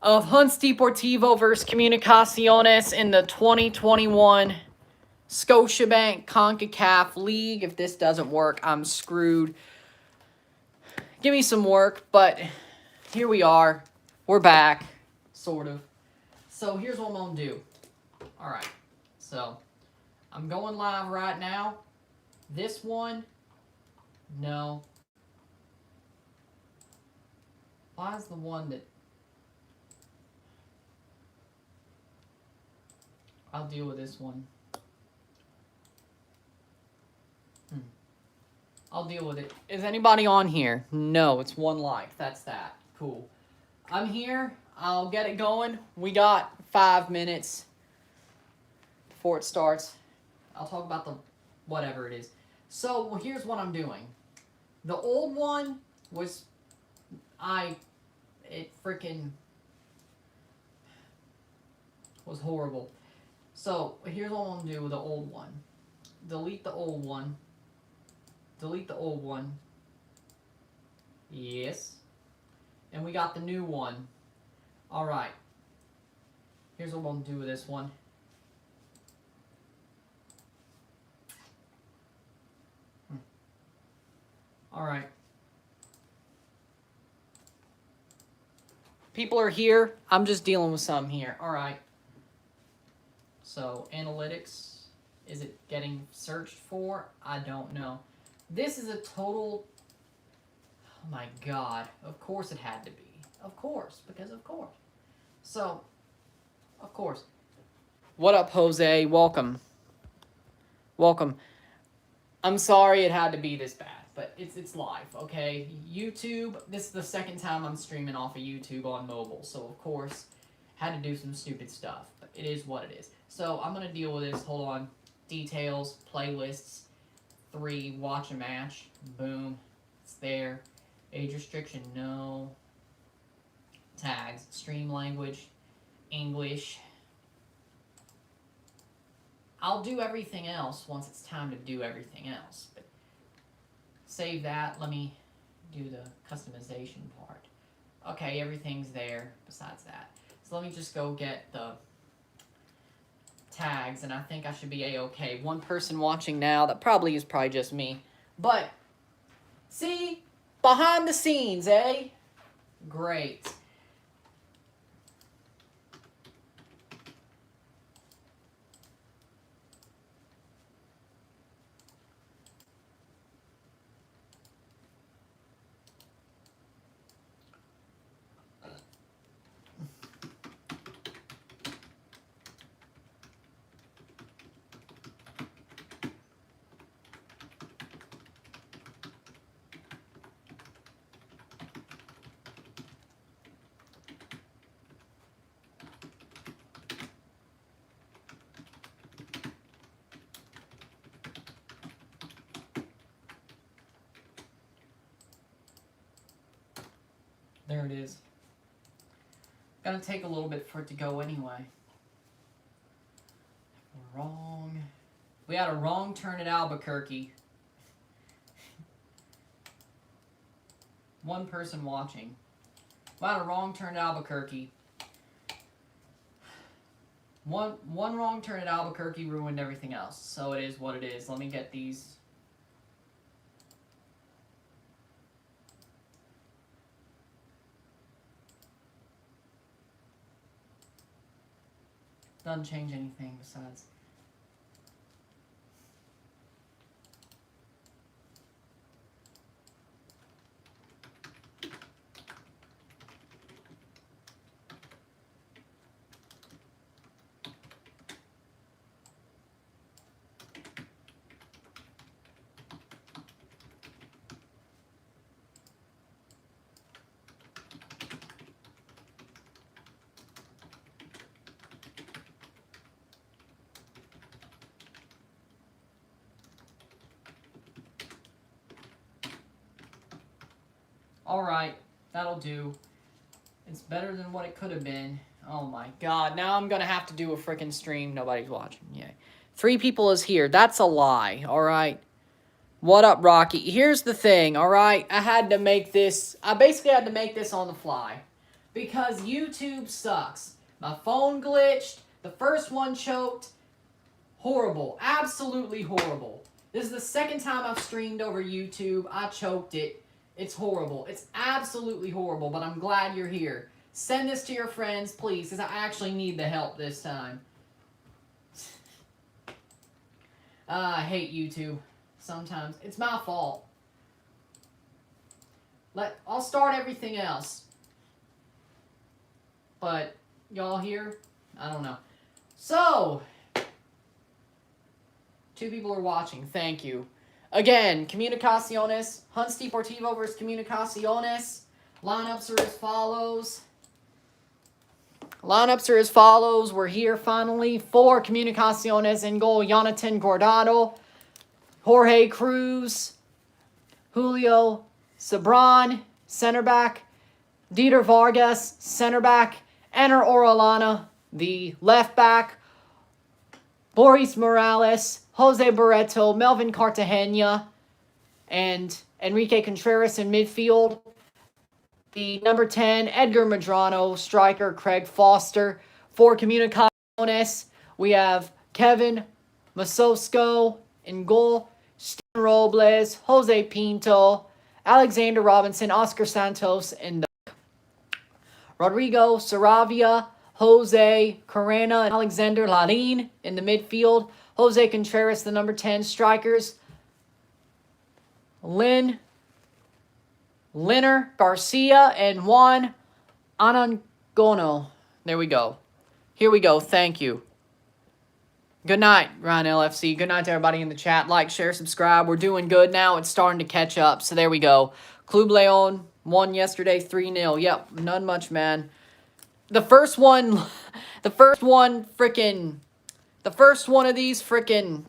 of Hunts Deportivo versus Comunicaciones in the 2021 Scotiabank CONCACAF League. If this doesn't work, I'm screwed. Give me some work, but here we are. We're back, sort of. So here's what I'm going to do. All right, so I'm going live right now. This one, no. Why is the one that... I'll deal with this one. I'll deal with it. Is anybody on here? No, it's one like. That's that. Cool. I'm here. I'll get it going. We got 5 minutes before it starts. I'll talk about the whatever it is. So, well, here's what I'm doing. The old one was... It freaking was horrible. So, here's what I'm going to do with the old one. Delete the old one. Delete the old one. Yes. And we got the new one. Alright. Here's what I'm going to do with this one. Alright. People are here. I'm just dealing with some here. Alright. So, analytics. Is it getting searched for? I don't know. This is a total... Oh my god. Of course it had to be. Of course. Because of course. So, of course. What up, Jose? Welcome. Welcome. I'm sorry it had to be this bad. But it's live, okay? YouTube, this is the second time I'm streaming off of YouTube on mobile. So, of course, had to do some stupid stuff. But it is what it is. So, I'm going to deal with this. Hold on. Details, playlists, 3, watch a match, boom, it's there. Age restriction, no. Tags, stream language, English. I'll do everything else once it's time to do everything else. But save that, let me do the customization part. Okay, everything's there besides that. So let me just go get the tags, and I think I should be a-okay. One person watching now, that probably is just me. But, see? Behind the scenes, eh? Great. There it is. Gonna take a little bit for it to go anyway. Wrong. We had a wrong turn at Albuquerque. One person watching. We had a wrong turn at Albuquerque. One wrong turn at Albuquerque ruined everything else. So it is what it is. Let me get these. Doesn't change anything besides. Alright, that'll do. It's better than what it could have been. Oh my god, now I'm gonna have to do a freaking stream. Nobody's watching, yay. 3 people is here. That's a lie, alright? What up, Rocky? Here's the thing, alright? I had to make this... I basically had to make this on the fly. because YouTube sucks. My phone glitched. The first one choked. Horrible. Absolutely horrible. This is the second time I've streamed over YouTube. I choked it. It's horrible. It's absolutely horrible, but I'm glad you're here. Send this to your friends, please, because I actually need the help this time. I hate YouTube sometimes. It's my fault. I'll start everything else. But y'all here? I don't know. So, 2 people are watching. Thank you. Again, Comunicaciones. Hunts Deportivo versus Comunicaciones. Lineups are as follows. We're here finally for Comunicaciones. In goal, Jonathan Guardado, Jorge Cruz, Julio Sabran, center back, Dieter Vargas, center back, Ener Orellana, the left back, Boris Morales, Jose Barreto, Melvin Cartagena, and Enrique Contreras in midfield. The number 10, Edgar Medrano, striker, Craig Foster. For Comunicaciones, we have Kevin Masosco in goal, Stan Robles, Jose Pinto, Alexander Robinson, Oscar Santos in the Rodrigo Saravia, Jose Corena, and Alexander Larin in the midfield. Jose Contreras, the number 10 strikers. Liner Garcia and Juan Anangono. There we go. Here we go. Thank you. Good night, Ryan LFC. Good night to everybody in the chat. Like, share, subscribe. We're doing good now. It's starting to catch up. So there we go. Club Leon won yesterday 3-0. Yep, none much, man. The first one of these freaking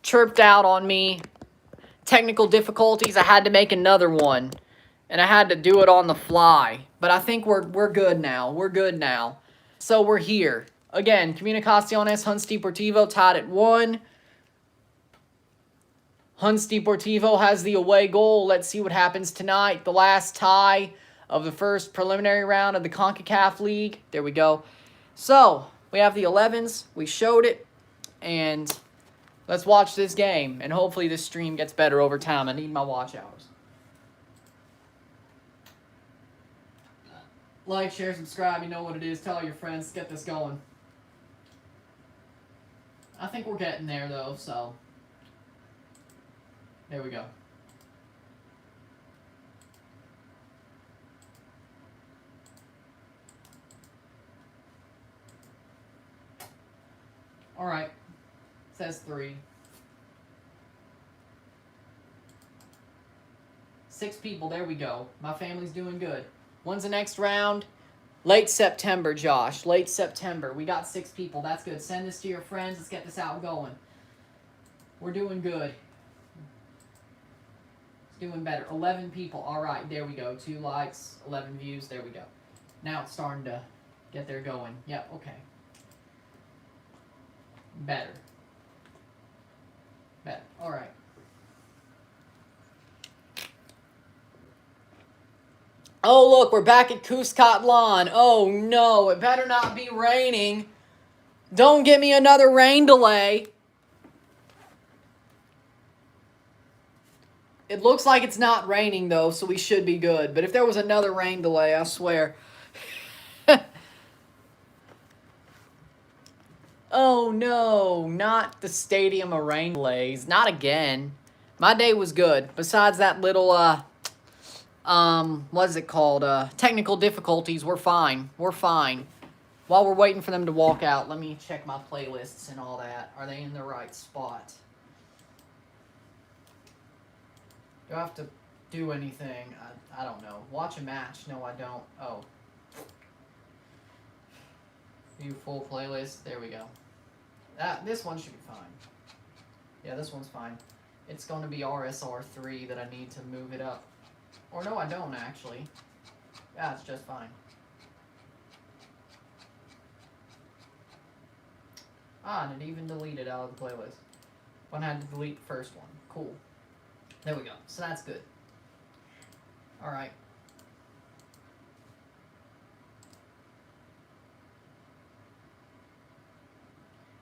chirped out on me. Technical difficulties. I had to make another one. And I had to do it on the fly. But I think we're good now. We're good now. So we're here. Again, Comunicaciones, Hunts Deportivo tied at 1. Hunts Deportivo has the away goal. Let's see what happens tonight. The last tie of the first preliminary round of the CONCACAF League. There we go. So, we have the 11s. We showed it. And let's watch this game. And hopefully this stream gets better over time. I need my watch hours. Like, share, subscribe. You know what it is. Tell your friends. Get this going. I think we're getting there, though, so. There we go. All right. Says 3. 6 people. There we go. My family's doing good. When's the next round? Late September, Josh. Late September. We got 6 people. That's good. Send this to your friends. Let's get this out going. We're doing good. It's doing better. 11 people. All right. There we go. 2 likes. 11 views. There we go. Now it's starting to get there going. Yep. Okay. Better. Better. All right. Oh, look, we're back at Cuscatlan. Oh, no, it better not be raining. Don't give me another rain delay. It looks like it's not raining, though, so we should be good. But if there was another rain delay, I swear. Oh, no, not the Stadium of Rain delays. Not again. My day was good. Besides that little, what is it called? Technical difficulties. We're fine. We're fine. While we're waiting for them to walk out, let me check my playlists and all that. Are they in the right spot? Do I have to do anything? I don't know. Watch a match. No, I don't. Oh. View full playlist. There we go. This one should be fine. Yeah, this one's fine. It's going to be RSR3 that I need to move it up. Or no, I don't, actually. Yeah, it's just fine. Ah, and it even deleted out of the playlist. One had to delete the first one. Cool. There we go. So that's good. Alright.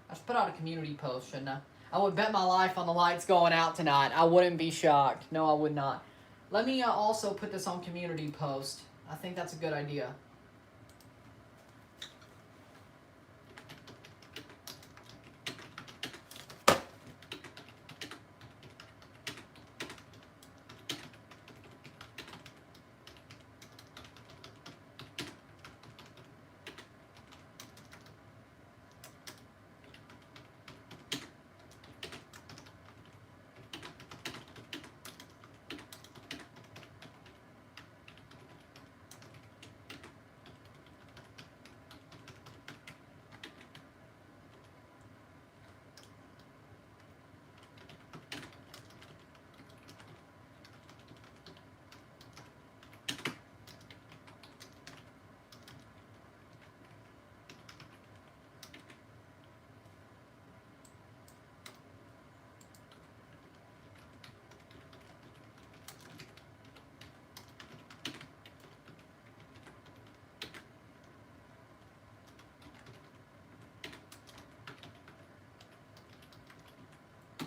I should put out a community post, shouldn't I? I would bet my life on the lights going out tonight. I wouldn't be shocked. No, I would not. Let me also put this on community post. I think that's a good idea.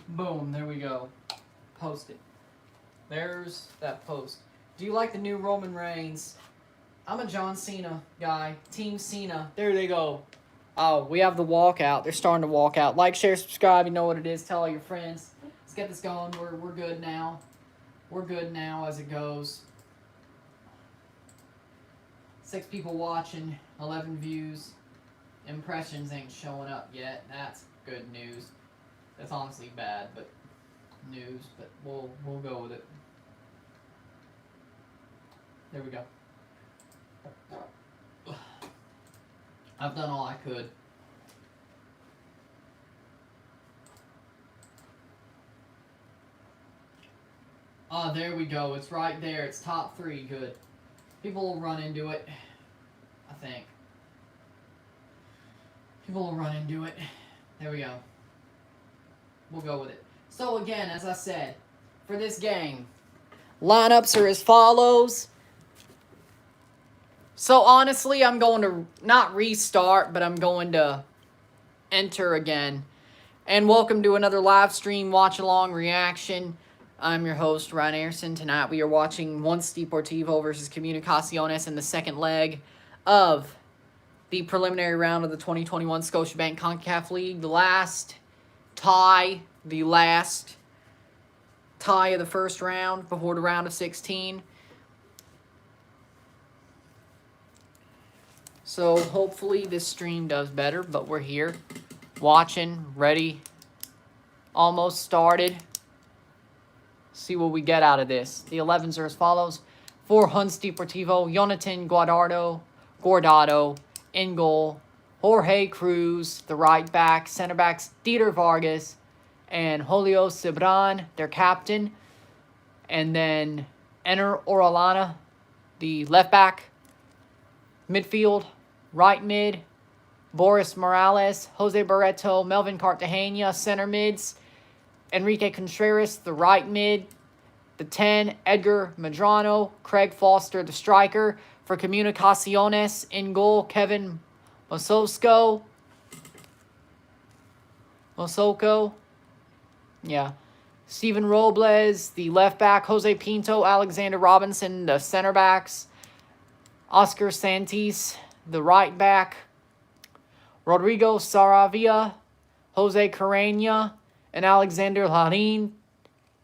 Boom, there we go. Post it. There's that post. Do you like the new Roman Reigns? I'm a John Cena guy. Team Cena. There they go. Oh, we have the walkout. They're starting to walk out. Like, share, subscribe. You know what it is. Tell all your friends. Let's get this going. We're good now. We're good now as it goes. 6 people watching. 11 views. Impressions ain't showing up yet. That's good news. That's honestly bad, but news. But we'll go with it. There we go. I've done all I could. Oh, there we go. It's right there. It's top 3. Good. People will run into it, I think. People will run into it. There we go. We'll go with it. So again, as I said, for this game, lineups are as follows. So honestly, I'm going to not restart, but I'm going to enter again. And welcome to another live stream watch-along reaction. I'm your host, Ryan Anderson. Tonight we are watching once Deportivo versus Comunicaciones in the second leg of the preliminary round of the 2021 Scotiabank CONCACAF League. The last tie of the first round before the round of 16. So hopefully this stream does better, but we're here, watching, ready, almost started. See what we get out of this. The 11s are as follows. For Hunts Deportivo, Jonathan Guardado, in goal, Jorge Cruz, the right back, center backs Dieter Vargas, and Julio Cebran, their captain. And then Ener Orellana, the left back. Midfield, right mid, Boris Morales, Jose Barreto, Melvin Cartagena, center mids. Enrique Contreras, the right mid. The 10, Edgar Medrano, Craig Foster, the striker. For Comunicaciones, in goal, Kevin Mosoko. Yeah. Steven Robles, the left back. Jose Pinto, Alexander Robinson, the center backs. Oscar Santis, the right back. Rodrigo Saravia, Jose Carreño, and Alexander Larin,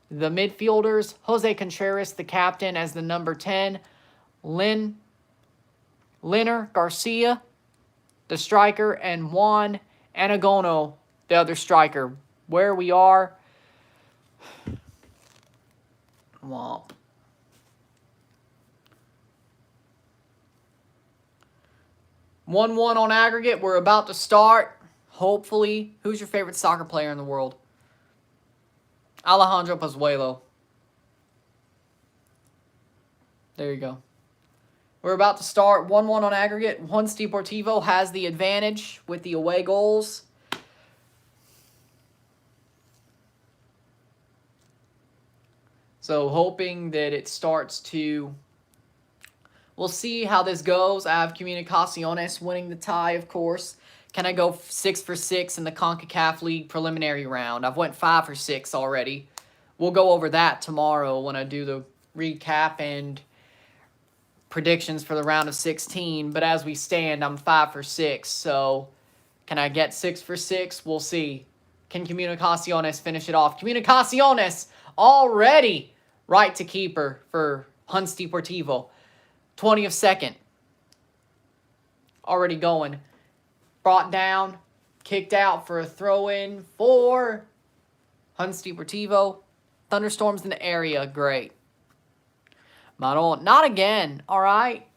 the midfielders. Jose Contreras, the captain, as the number 10. Liner Garcia, the striker, and Juan Anagono, the other striker. Where we are. Womp. One on aggregate. We're about to start. Hopefully. Who's your favorite soccer player in the world? Alejandro Pozuelo. There you go. We're about to start. 1-1 on aggregate. Once Deportivo has the advantage with the away goals. So hoping that it starts to We'll see how this goes. I have Comunicaciones winning the tie, of course. Can I go 6 for 6 in the CONCACAF League preliminary round? I've went 5 for 6 already. We'll go over that tomorrow when I do the recap and predictions for the round of 16. But as we stand, I'm 5 for 6. So can I get 6 for 6? We'll see. Can Comunicaciones finish it off? Comunicaciones already right to keeper for Hunts Deportivo. 20th second. Already going. Brought down. Kicked out for a throw-in for Hunts Deportivo. Thunderstorms in the area. Great. Maron. Not again. All right.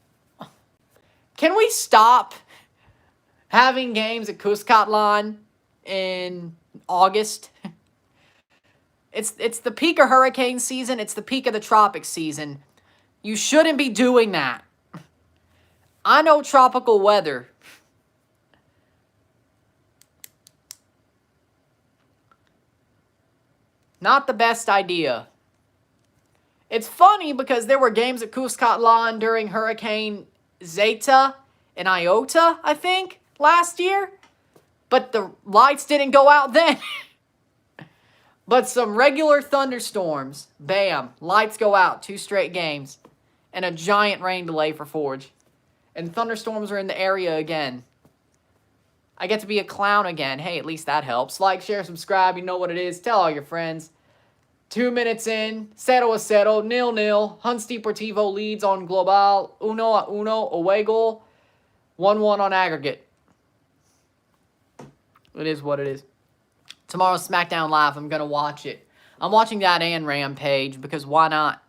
Can we stop having games at Cuscatlán in August? It's the peak of hurricane season. It's the peak of the tropic season. You shouldn't be doing that. I know tropical weather. Not the best idea. It's funny because there were games at Cuscatlán during Hurricane Zeta and Iota, I think, last year. But the lights didn't go out then. But some regular thunderstorms. Bam. Lights go out. 2 straight games. And a giant rain delay for Forge. And thunderstorms are in the area again. I get to be a clown again. Hey, at least that helps. Like, share, subscribe. You know what it is. Tell all your friends. 2 minutes in. 0-0. 0-0. Hunts Deportivo leads on Global. 1-1. Away goal. 1-1 on aggregate. It is what it is. Tomorrow's SmackDown Live. I'm going to watch it. I'm watching that and Rampage because why not?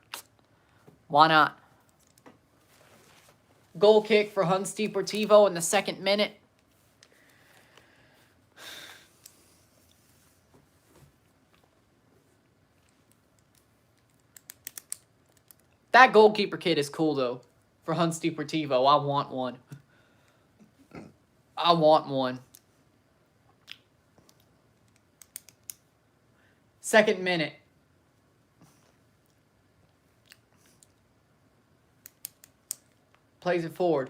Why not? Goal kick for Hunts Deportivo in the 2nd minute. That goalkeeper kit is cool, though, for Hunts Deportivo. I want one. I want one. 2nd minute. Plays it forward.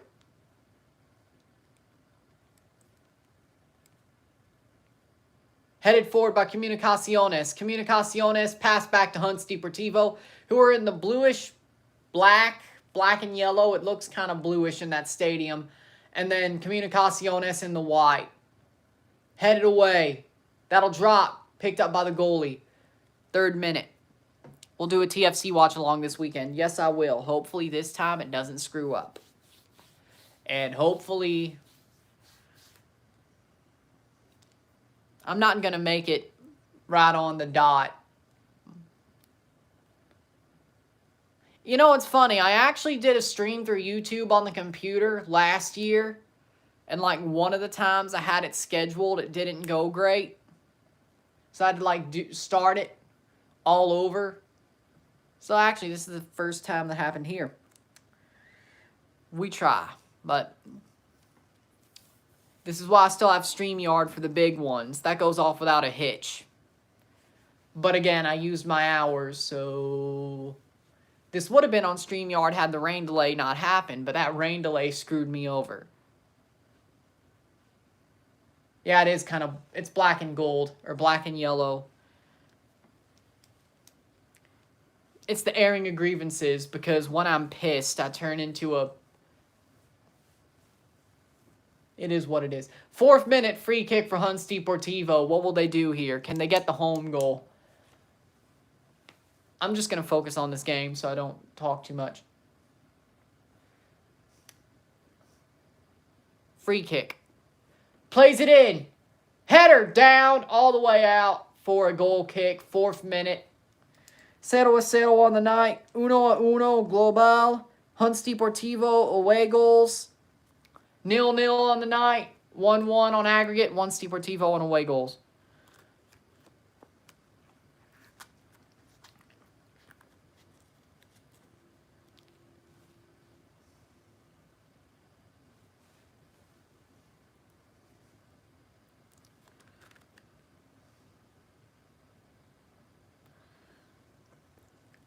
Headed forward by Comunicaciones. Comunicaciones pass back to Hunts Deportivo, who are in the bluish black and yellow. It looks kind of bluish in that stadium. And then Comunicaciones in the white. Headed away. That'll drop. Picked up by the goalie. 3rd minute. We'll do a TFC watch-along this weekend. Yes, I will. Hopefully this time it doesn't screw up. And hopefully I'm not going to make it right on the dot. You know, it's funny. I actually did a stream through YouTube on the computer last year. And, like, one of the times I had it scheduled, it didn't go great. So I had to, like, start it all over. So, actually, this is the first time that happened here. We try. But this is why I still have StreamYard for the big ones. That goes off without a hitch. But, again, I used my hours, so this would have been on StreamYard had the rain delay not happened, but that rain delay screwed me over. Yeah, it is kind of, it's black and gold, or black and yellow. It's the airing of grievances, because when I'm pissed, I turn into a, it is what it is. 4th minute, free kick for Hunts Deportivo. What will they do here? Can they get the home goal? I'm just going to focus on this game so I don't talk too much. Free kick. Plays it in. Header down all the way out for a goal kick. 4th minute. 0-0 on the night. 1-1 Global. Hunts Deportivo away goals. 0-0 on the night. 1-1 on aggregate. Hunts Deportivo on away goals.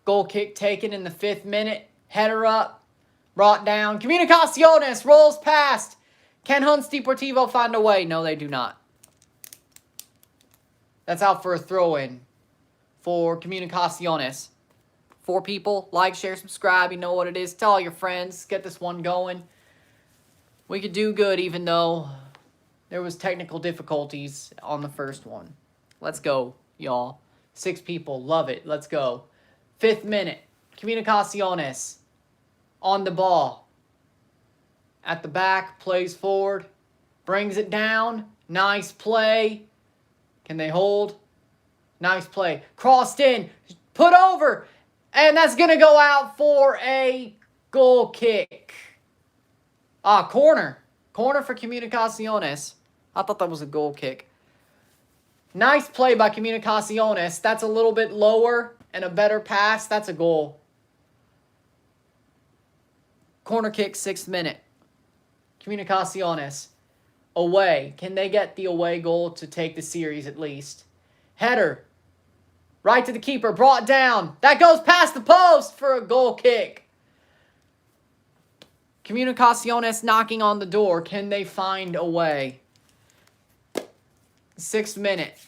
Goal kick taken in the 5th minute. Header up. Brought down. Comunicaciones rolls past. Can Hunts Deportivo find a way? No, they do not. That's out for a throw-in for Comunicaciones. 4 people. Like, share, subscribe. You know what it is. Tell all your friends. Get this one going. We could do good even though there was technical difficulties on the first one. Let's go, y'all. 6 people. Love it. Let's go. 5th minute. Comunicaciones on the ball. At the back. Plays forward. Brings it down. Nice play. Can they hold? Nice play. Crossed in. Put over. And that's going to go out for a goal kick. Corner. Corner for Comunicaciones. I thought that was a goal kick. Nice play by Comunicaciones. That's a little bit lower and a better pass. That's a goal. Corner kick, 6th minute. Comunicaciones. Away. Can they get the away goal to take the series at least? Header. Right to the keeper. Brought down. That goes past the post for a goal kick. Comunicaciones knocking on the door. Can they find a way? 6th minute.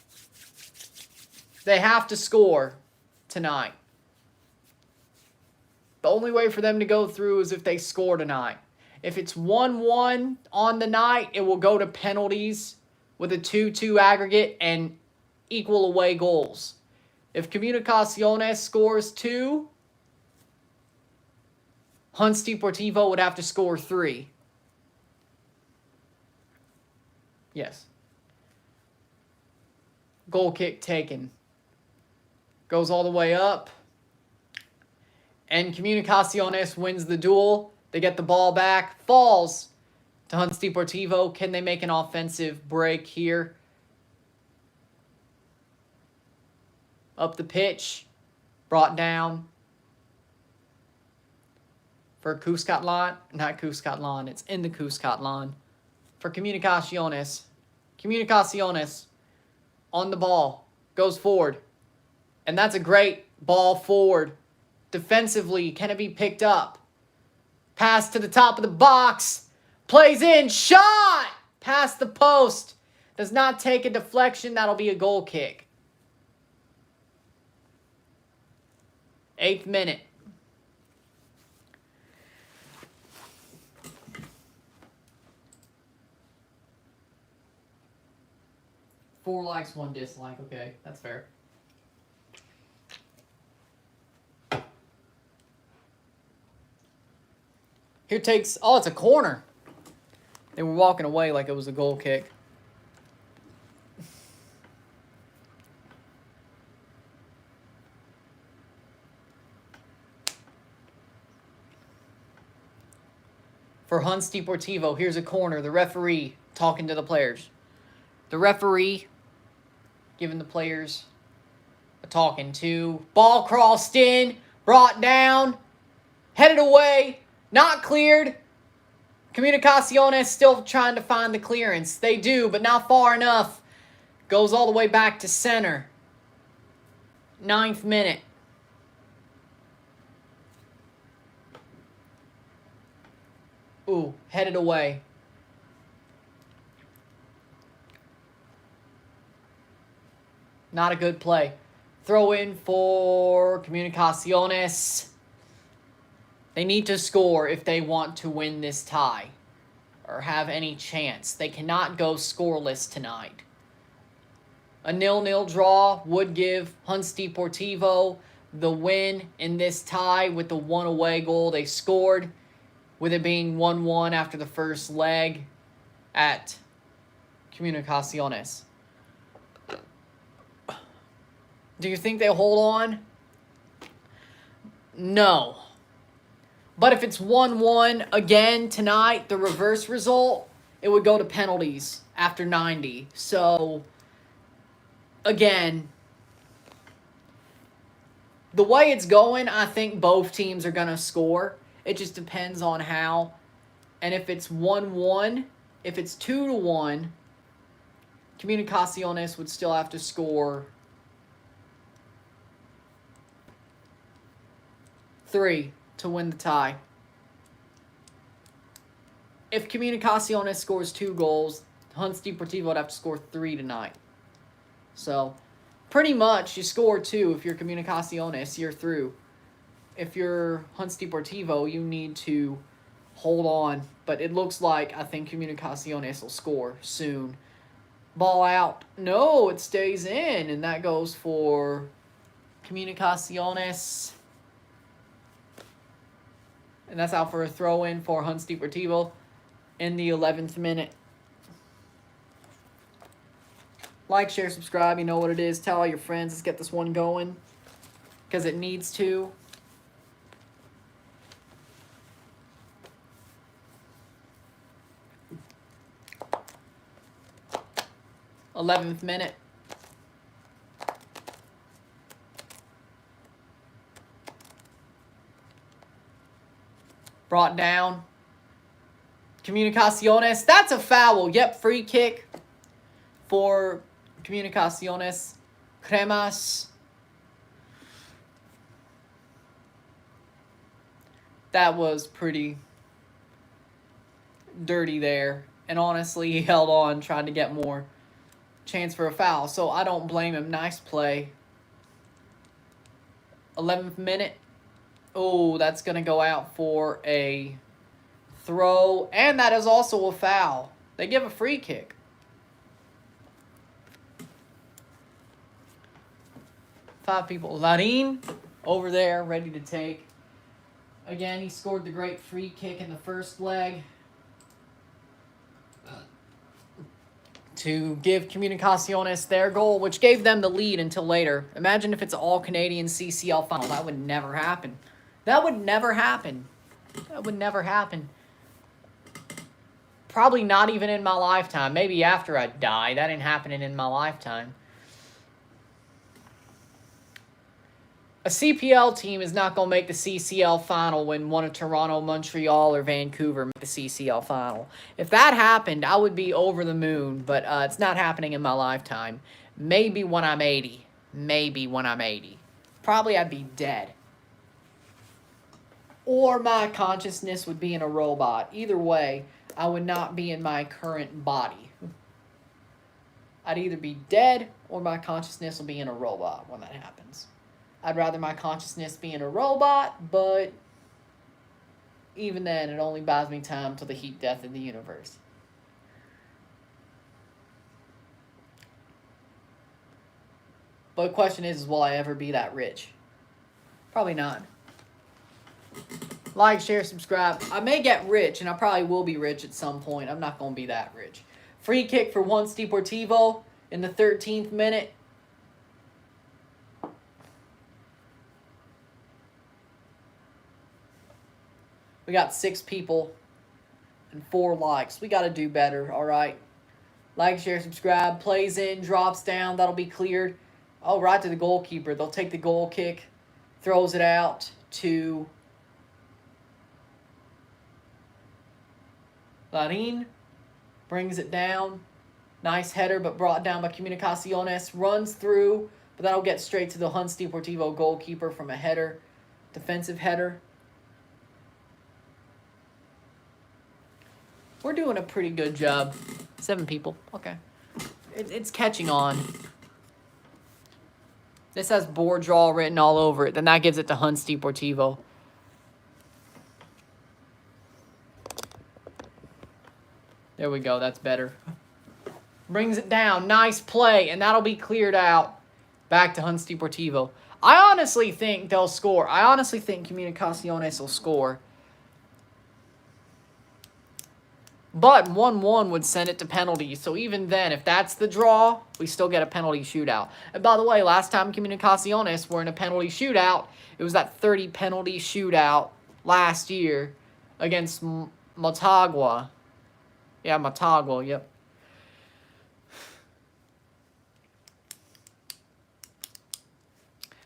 They have to score tonight. The only way for them to go through is if they score tonight. If it's 1-1 on the night, it will go to penalties with a 2-2 aggregate and equal away goals. If Comunicaciones scores 2, Hunts Deportivo would have to score 3. Yes. Goal kick taken. Goes all the way up. And Comunicaciones wins the duel. They get the ball back. Falls to Hunts Deportivo. Can they make an offensive break here? Up the pitch. Brought down. For Cuscatlán. Not Cuscatlán. It's in the Cuscatlán. For Comunicaciones. Comunicaciones. On the ball. Goes forward. And that's a great ball forward. Defensively, can it be picked up? Pass to the top of the box. Plays in. Shot! Past the post. Does not take a deflection. That'll be a goal kick. 8th minute. Four likes, 1 dislike. Okay, that's fair. Here takes... Oh, it's a corner. They were walking away like it was a goal kick. For Hunts Deportivo, here's a corner. The referee talking to the players. The referee giving the players a talking to. Ball crossed in. Brought down. Headed away. Not cleared. Comunicaciones still trying to find the clearance. They do, but not far enough. Goes all the way back to center. 9th minute. Ooh, headed away. Not a good play. Throw in for Comunicaciones. They need to score if they want to win this tie or have any chance. They cannot go scoreless tonight. A 0-0 draw would give Hunts Deportivo the win in this tie with the 1 away goal they scored, with it being 1-1 after the first leg at Comunicaciones. Do you think they'll hold on? No. But if it's 1-1 again tonight, the reverse result, it would go to penalties after 90. So, again, the way it's going, I think both teams are going to score. It just depends on how. And if it's 1-1, if it's 2-1, Comunicaciones would still have to score 3 to win the tie. if Comunicaciones scores 2 goals, Hunts Deportivo would have to score 3 tonight. So, pretty much, you score 2 if you're Comunicaciones, you're through. If you're Hunts Deportivo, you need to hold on. But it looks like, I think Comunicaciones will score soon. Ball out. No, it stays in. And that goes for Comunicaciones. And that's out for a throw-in for Hunts Deportivo in the 11th minute. Like, share, subscribe. You know what it is. Tell all your friends. Let's get this one going. Because it needs to. th minute. Brought down. Comunicaciones. That's a foul. Yep, free kick for Comunicaciones. Cremas. That was pretty dirty there. And honestly, he held on, trying to get more chance for a foul. So I don't blame him. Nice play. 11th minute. Oh, that's going to go out for a throw. And that is also a foul. They give a free kick. Five people. Larin over there, ready to take. Again, he scored the great free kick in the first leg to give Comunicaciones their goal, which gave them the lead until later. Imagine if it's an all-Canadian CCL final. That would never happen. That would never happen. That would never happen. Probably not even in my lifetime. Maybe after I die. That ain't happening in my lifetime. A CPL team is not going to make the CCL final when one of Toronto, Montreal, or Vancouver make the CCL final. If that happened, I would be over the moon, but it's not happening in my lifetime. Maybe when I'm 80. Maybe when I'm 80. Probably I'd be dead. Or my consciousness would be in a robot. Either way, I would not be in my current body. I'd either be dead or my consciousness will be in a robot when that happens. I'd rather my consciousness be in a robot, but even then, it only buys me time till the heat death of the universe. But the question is will I ever be that rich? Probably not. Like, share, subscribe. I may get rich, and I probably will be rich at some point. I'm not going to be that rich. Free kick for Hunts Deportivo in the 13th minute. We got 6 people and 4 likes. We got to do better, all right? Like, share, subscribe. Plays in, drops down. That'll be cleared. Oh, right to the goalkeeper. They'll take the goal kick. Throws it out to Larin. Brings it down. Nice header, but brought down by Comunicaciones. Runs through, but that'll get straight to the Hunts Deportivo goalkeeper from a header. Defensive header. We're doing a pretty good job. 7 people. Okay. It's catching on. This has board draw written all over it. Then that gives it to Hunts Deportivo. There we go. That's better. Brings it down. Nice play. And that'll be cleared out. Back to Hunts Deportivo. I honestly think they'll score. I honestly think Comunicaciones will score. But 1-1 would send it to penalties. So even then, if that's the draw, we still get a penalty shootout. And by the way, last time Comunicaciones were in a penalty shootout, it was that 30 penalty shootout last year against Motagua. Yeah, Motagua, yep.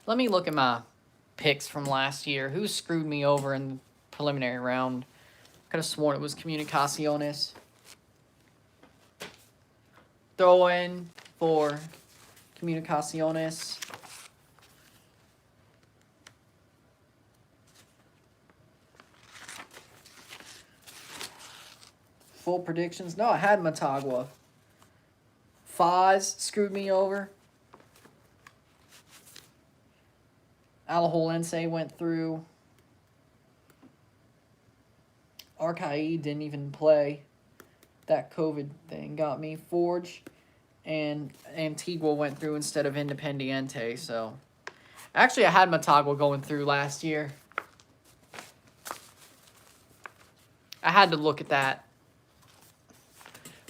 Let me look at my picks from last year. Who screwed me over in the preliminary round? Could have sworn it was Comunicaciones. Throw in for Comunicaciones. Full predictions. No, I had Motagua. Foz screwed me over. Alajuelense went through. Arcaí didn't even play. That COVID thing got me. Forge and Antigua went through instead of Independiente. So, actually, I had Motagua going through last year. I had to look at that.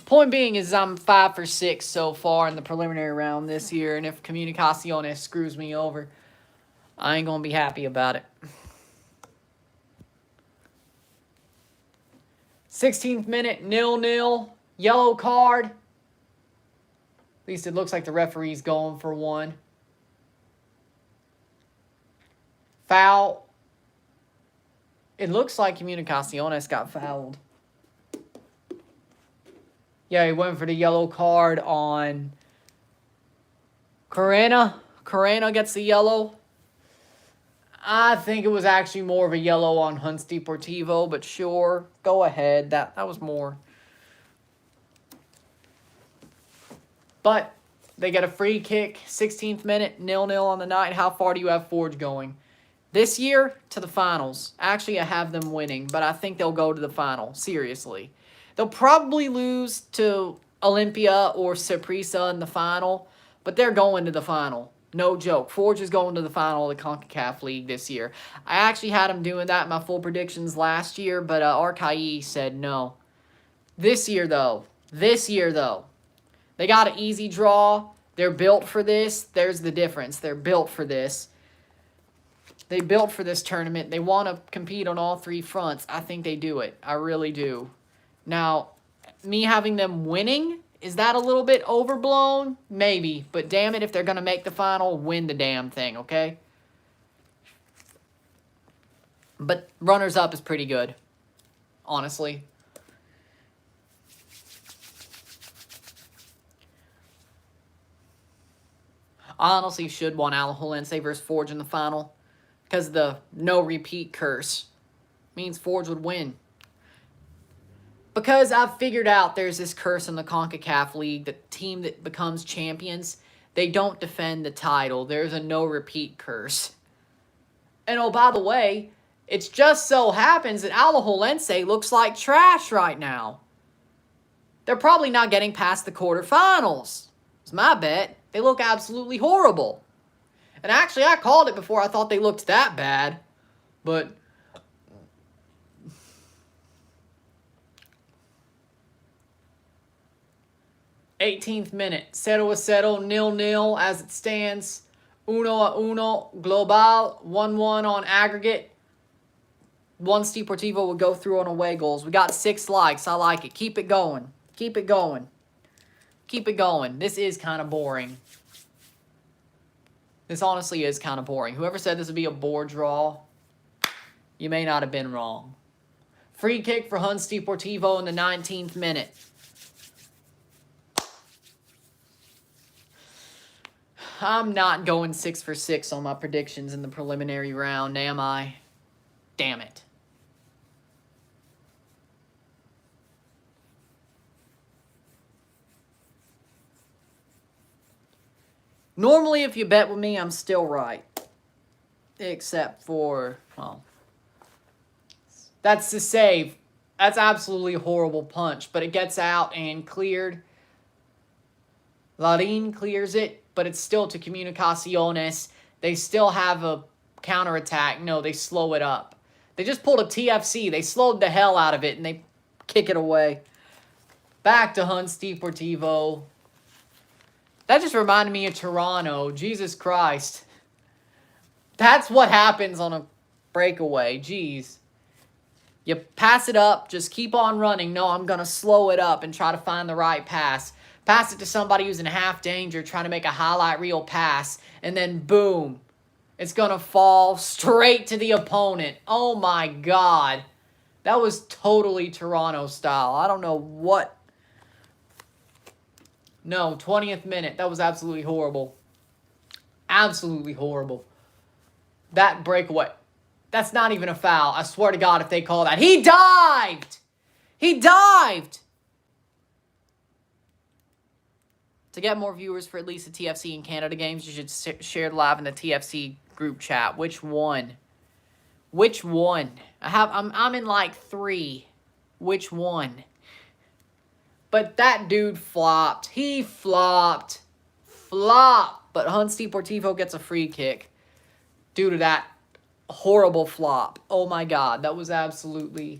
Point being is I'm 5 for 6 so far in the preliminary round this year. And if Comunicaciones screws me over, I ain't going to be happy about it. 16th minute, 0-0. Yellow card. At least it looks like the referee's going for one. Foul. It looks like Comunicaciones got fouled. Yeah, he went for the yellow card on Carrena. Carrena gets the yellow. I think it was actually more of a yellow on Hunts Deportivo, but sure, go ahead. That was more. But they get a free kick, 16th minute, 0-0 on the night. How far do you have Forge going? This year, to the finals. Actually, I have them winning, but I think they'll go to the final, seriously. They'll probably lose to Olympia or Saprissa in the final, but they're going to the final. No joke. Forge is going to the final of the CONCACAF League this year. I actually had them doing that in my full predictions last year, but Arcaí said no. This year, though, they got an easy draw. They're built for this. There's the difference. They're built for this. They built for this tournament. They want to compete on all three fronts. I think they do it. I really do. Now, me having them winning, is that a little bit overblown? Maybe. But damn it, if they're going to make the final, win the damn thing, okay? But runners-up is pretty good, honestly. I honestly should want Alajuelense versus Forge in the final because the no-repeat curse means Forge would win. Because I've figured out there's this curse in the CONCACAF League, the team that becomes champions, they don't defend the title. There's a no-repeat curse. And oh, by the way, it just so happens that Alajuelense looks like trash right now. They're probably not getting past the quarterfinals. It's my bet. They look absolutely horrible. And actually, I called it before I thought they looked that bad. But 18th minute, 0-0, 0-0 as it stands. 1-1 global, 1-1 on aggregate. Once Deportivo will go through on away goals. We got 6 likes. I like it. Keep it going. Keep it going. Keep it going. This is kind of boring. This honestly is kind of boring. Whoever said this would be a board draw, you may not have been wrong. Free kick for Hunts Deportivo in the 19th minute. I'm not going 6 for 6 on my predictions in the preliminary round, am I? Damn it. Normally, if you bet with me, I'm still right. Except for, well, that's the save. That's absolutely a horrible punch, but it gets out and cleared. Larin clears it, but it's still to Comunicaciones. They still have a counterattack. No, they slow it up. They just pulled a TFC. They slowed the hell out of it, and they kick it away. Back to Hunts Deportivo. That just reminded me of Toronto. Jesus Christ. That's what happens on a breakaway. Jeez. You pass it up. Just keep on running. No, I'm going to slow it up and try to find the right pass. Pass it to somebody who's in half danger trying to make a highlight reel pass. And then boom. It's going to fall straight to the opponent. Oh my God. That was totally Toronto style. I don't know what. No, 20th minute. That was absolutely horrible. Absolutely horrible. That breakaway. That's not even a foul. I swear to God if they call that. He dived! He dived! To get more viewers for at least the TFC and Canada games, you should share the live in the TFC group chat. Which one? Which one? I'm in like 3. Which one? But that dude flopped. He flopped. But Hunts Deportivo gets a free kick due to that horrible flop. Oh my God, that was absolutely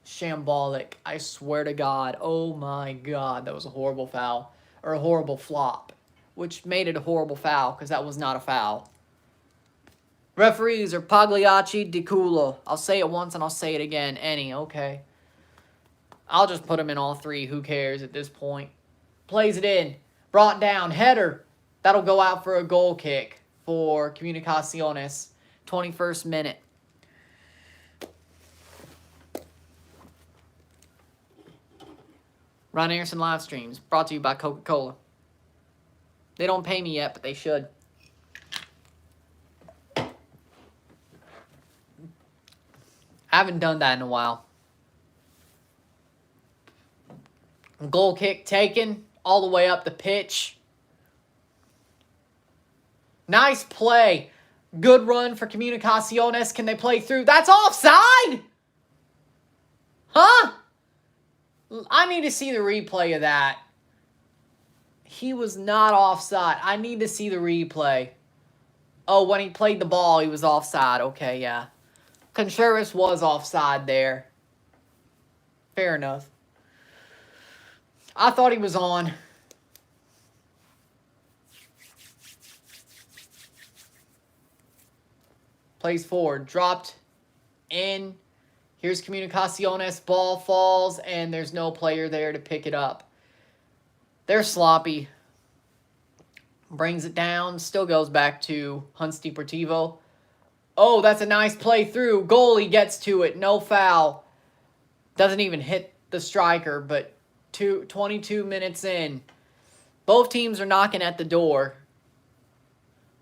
shambolic. I swear to God. Oh my God, that was a horrible foul. Or a horrible flop. Which made it a horrible foul, because that was not a foul. Referees are Pagliacci, Di Culo. I'll say it once and I'll say it again. Any, okay. I'll just put them in all 3. Who cares at this point? Plays it in. Brought down. Header. That'll go out for a goal kick for Comunicaciones. 21st minute. Ron Anderson live streams. Brought to you by Coca-Cola. They don't pay me yet, but they should. I haven't done that in a while. Goal kick taken all the way up the pitch. Nice play. Good run for Comunicaciones. Can they play through? That's offside? Huh? I need to see the replay of that. He was not offside. I need to see the replay. Oh, when he played the ball, he was offside. Okay, yeah. Contreras was offside there. Fair enough. I thought he was on. Plays forward. Dropped in. Here's Comunicaciones. Ball falls, and there's no player there to pick it up. They're sloppy. Brings it down. Still goes back to Hunts Deportivo. Oh, that's a nice play through. Goalie gets to it. No foul. Doesn't even hit the striker, but 22 minutes in. Both teams are knocking at the door.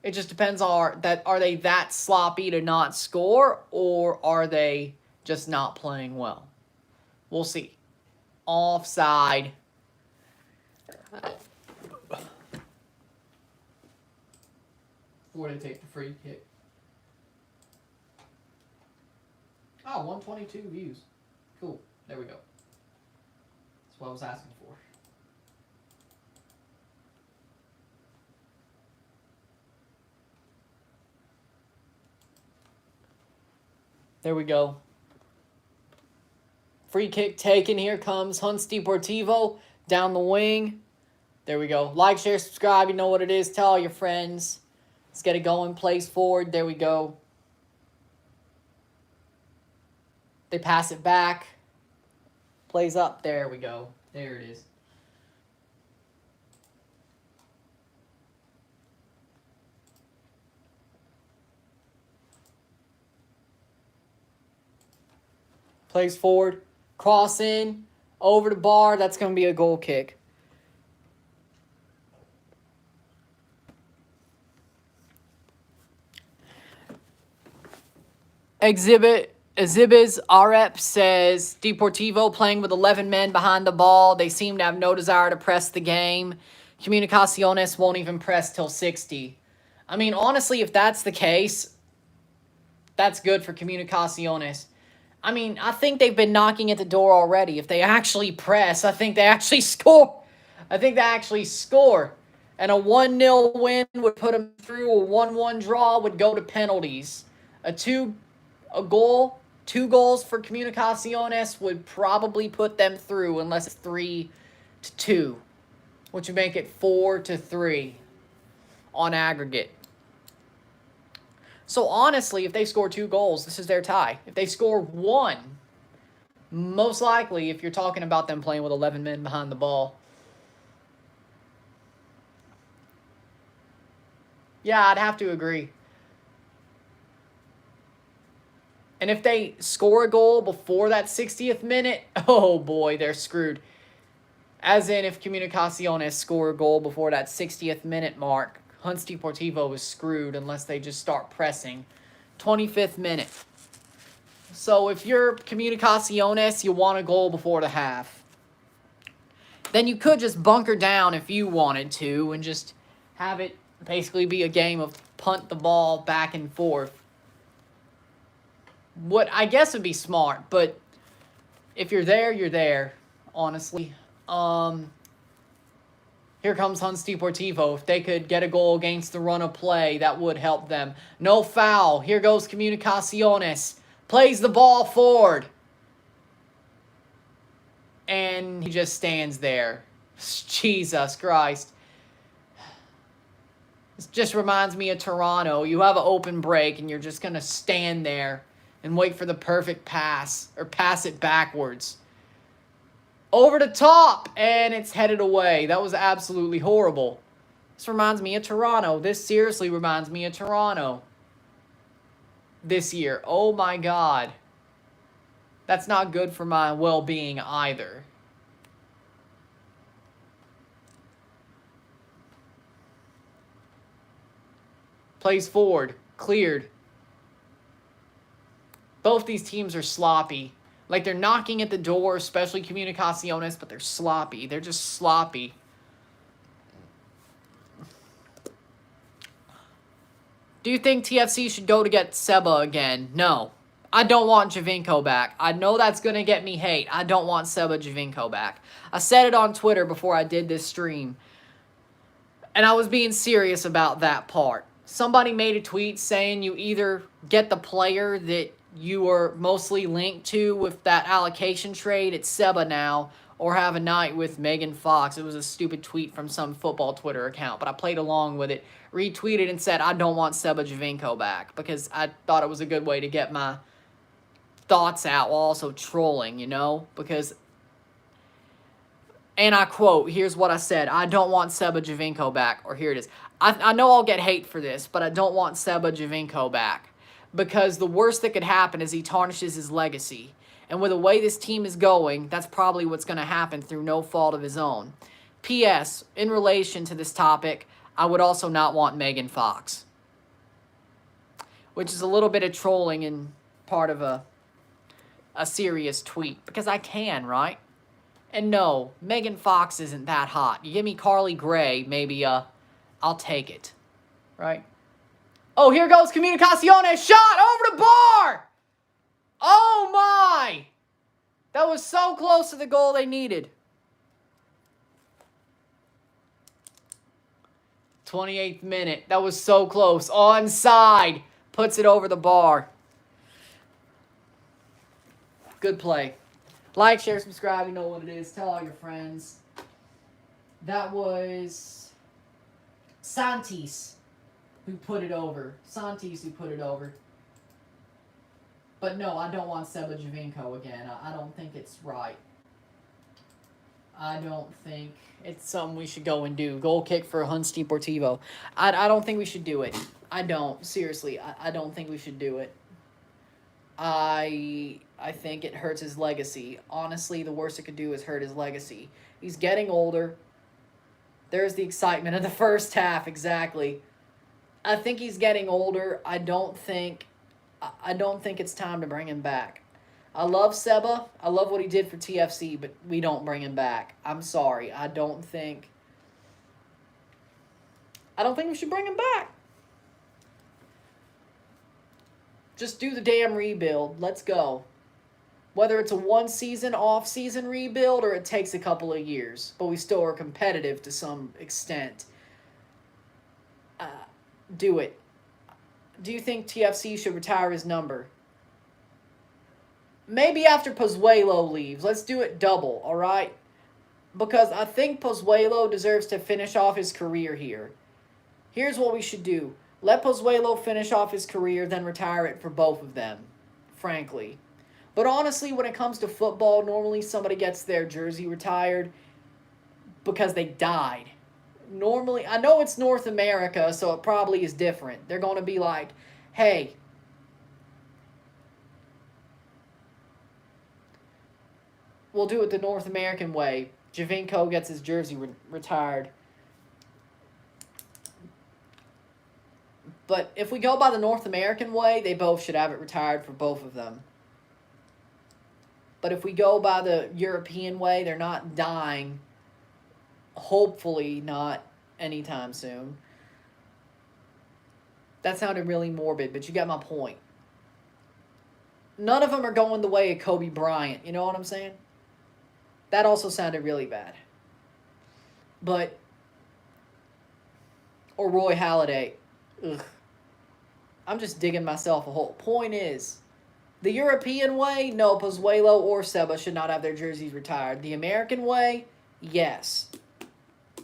It just depends on are they that sloppy to not score, or are they just not playing well? We'll see. Offside. Before they take the free kick. Oh, 122 views. Cool. There we go. That's what I was asking for. There we go. Free kick taken. Here comes Hunts Deportivo down the wing. There we go. Like, share, subscribe. You know what it is. Tell all your friends. Let's get it going. Plays forward. There we go. They pass it back. Plays up. There we go. There it is. Plays forward. Cross in. Over the bar. That's going to be a goal kick. Exhibits REP says Deportivo playing with 11 men behind the ball. They seem to have no desire to press the game. Comunicaciones won't even press till 60. I mean, honestly, if that's the case, that's good for Comunicaciones. I mean, I think they've been knocking at the door already. If they actually press, I think they actually score. And a 1-0 win would put them through. A 1-1 draw would go to penalties. Two goals for Comunicaciones would probably put them through, unless it's 3-2, which would make it 4-3 on aggregate. So honestly, if they score 2 goals, this is their tie. If they score 1, most likely, if you're talking about them playing with 11 men behind the ball, yeah, I'd have to agree. And if they score a goal before that 60th minute, oh boy, they're screwed. As in, if Comunicaciones score a goal before that 60th minute mark, Hunts Deportivo is screwed unless they just start pressing. 25th minute. So if you're Comunicaciones, you want a goal before the half. then you could just bunker down if you wanted to and just have it basically be a game of punt the ball back and forth. What I guess would be smart, but if you're there, honestly. Here comes Deportivo. If they could get a goal against the run of play, that would help them. No foul. Here goes Comunicaciones. Plays the ball forward. And he just stands there. Jesus Christ. This just reminds me of Toronto. You have an open break and you're just going to stand there and wait for the perfect pass or pass it backwards. Over the top, and it's headed away. That was absolutely horrible. This reminds me of Toronto. This seriously reminds me of Toronto. This year. Oh my God. That's not good for my well-being either. Plays forward. Cleared. Both these teams are sloppy. Like, they're knocking at the door, especially Comunicaciones, but they're sloppy. They're just sloppy. Do you think TFC should go to get Seba again? No. I don't want Giovinco back. I know that's going to get me hate. I don't want Seba Giovinco back. I said it on Twitter before I did this stream. And I was being serious about that part. Somebody made a tweet saying you either get the player that you are mostly linked to with that allocation trade, it's Seba now, or have a night with Megan Fox. It was a stupid tweet from some football Twitter account, but I played along with it, retweeted and said, I don't want Seba Giovinco back, because I thought it was a good way to get my thoughts out while also trolling, you know, because, and I quote, here's what I said, I don't want Seba Giovinco back, or here it is. I know I'll get hate for this, but I don't want Seba Giovinco back. Because the worst that could happen is he tarnishes his legacy. And with the way this team is going, that's probably what's going to happen through no fault of his own. P.S. In relation to this topic, I would also not want Megan Fox. Which is a little bit of trolling and part of a serious tweet. Because I can, right? And no, Megan Fox isn't that hot. You give me Carly Gray, maybe I'll take it. Right? Oh, here goes Comunicaciones. Shot over the bar. Oh, my. That was so close to the goal they needed. 28th minute. That was so close. Onside. Puts it over the bar. Good play. Like, share, subscribe. You know what it is. Tell all your friends. That was Santis who put it over. Santis who put it over. But no, I don't want Seba Giovinco again. I don't think it's right. I don't think it's something we should go and do. Goal kick for Deportivo. I don't think we should do it. I don't. Seriously, I don't think we should do it. I think it hurts his legacy. Honestly, the worst it could do is hurt his legacy. He's getting older. There's the excitement of the first half, exactly. I think he's getting older. I don't think it's time to bring him back. I love Seba. I love what he did for TFC, but we don't bring him back. I'm sorry. I don't think we should bring him back. Just do the damn rebuild. Let's go. Whether it's a one-season, off-season rebuild or it takes a couple of years, but we still are competitive to some extent. Do it. Do you think TFC should retire his number? Maybe after Pozuelo leaves. Let's do it double, all right? Because I think Pozuelo deserves to finish off his career here. Here's what we should do. Let Pozuelo finish off his career, then retire it for both of them, frankly. But honestly, when it comes to football, normally somebody gets their jersey retired because they died. Normally, I know it's North America, so it probably is different. They're going to be like, hey, we'll do it the North American way. Giovinco gets his jersey retired. But if we go by the North American way, they both should have it retired for both of them. But if we go by the European way, they're not dying Hopefully not anytime soon. That sounded really morbid, but you got my point. None of them are going the way of Kobe Bryant. You know what I'm saying? That also sounded really bad. But, or Roy Halladay. Ugh. I'm just digging myself a hole. Point is, the European way, no, Pozuelo or Seba should not have their jerseys retired. The American way, yes.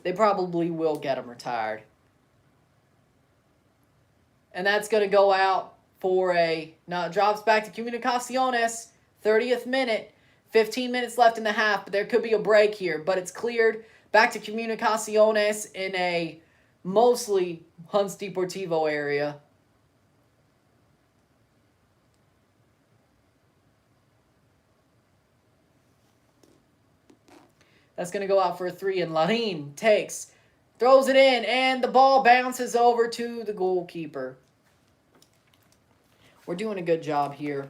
They probably will get them retired. And that's going to go out for a... Now it drops back to Comunicaciones. 30th minute. 15 minutes left in the half, but there could be a break here. But it's cleared back to Comunicaciones in a mostly Hunts Deportivo area. That's going to go out for a 3, and Larin takes, throws it in, and the ball bounces over to the goalkeeper. We're doing a good job here.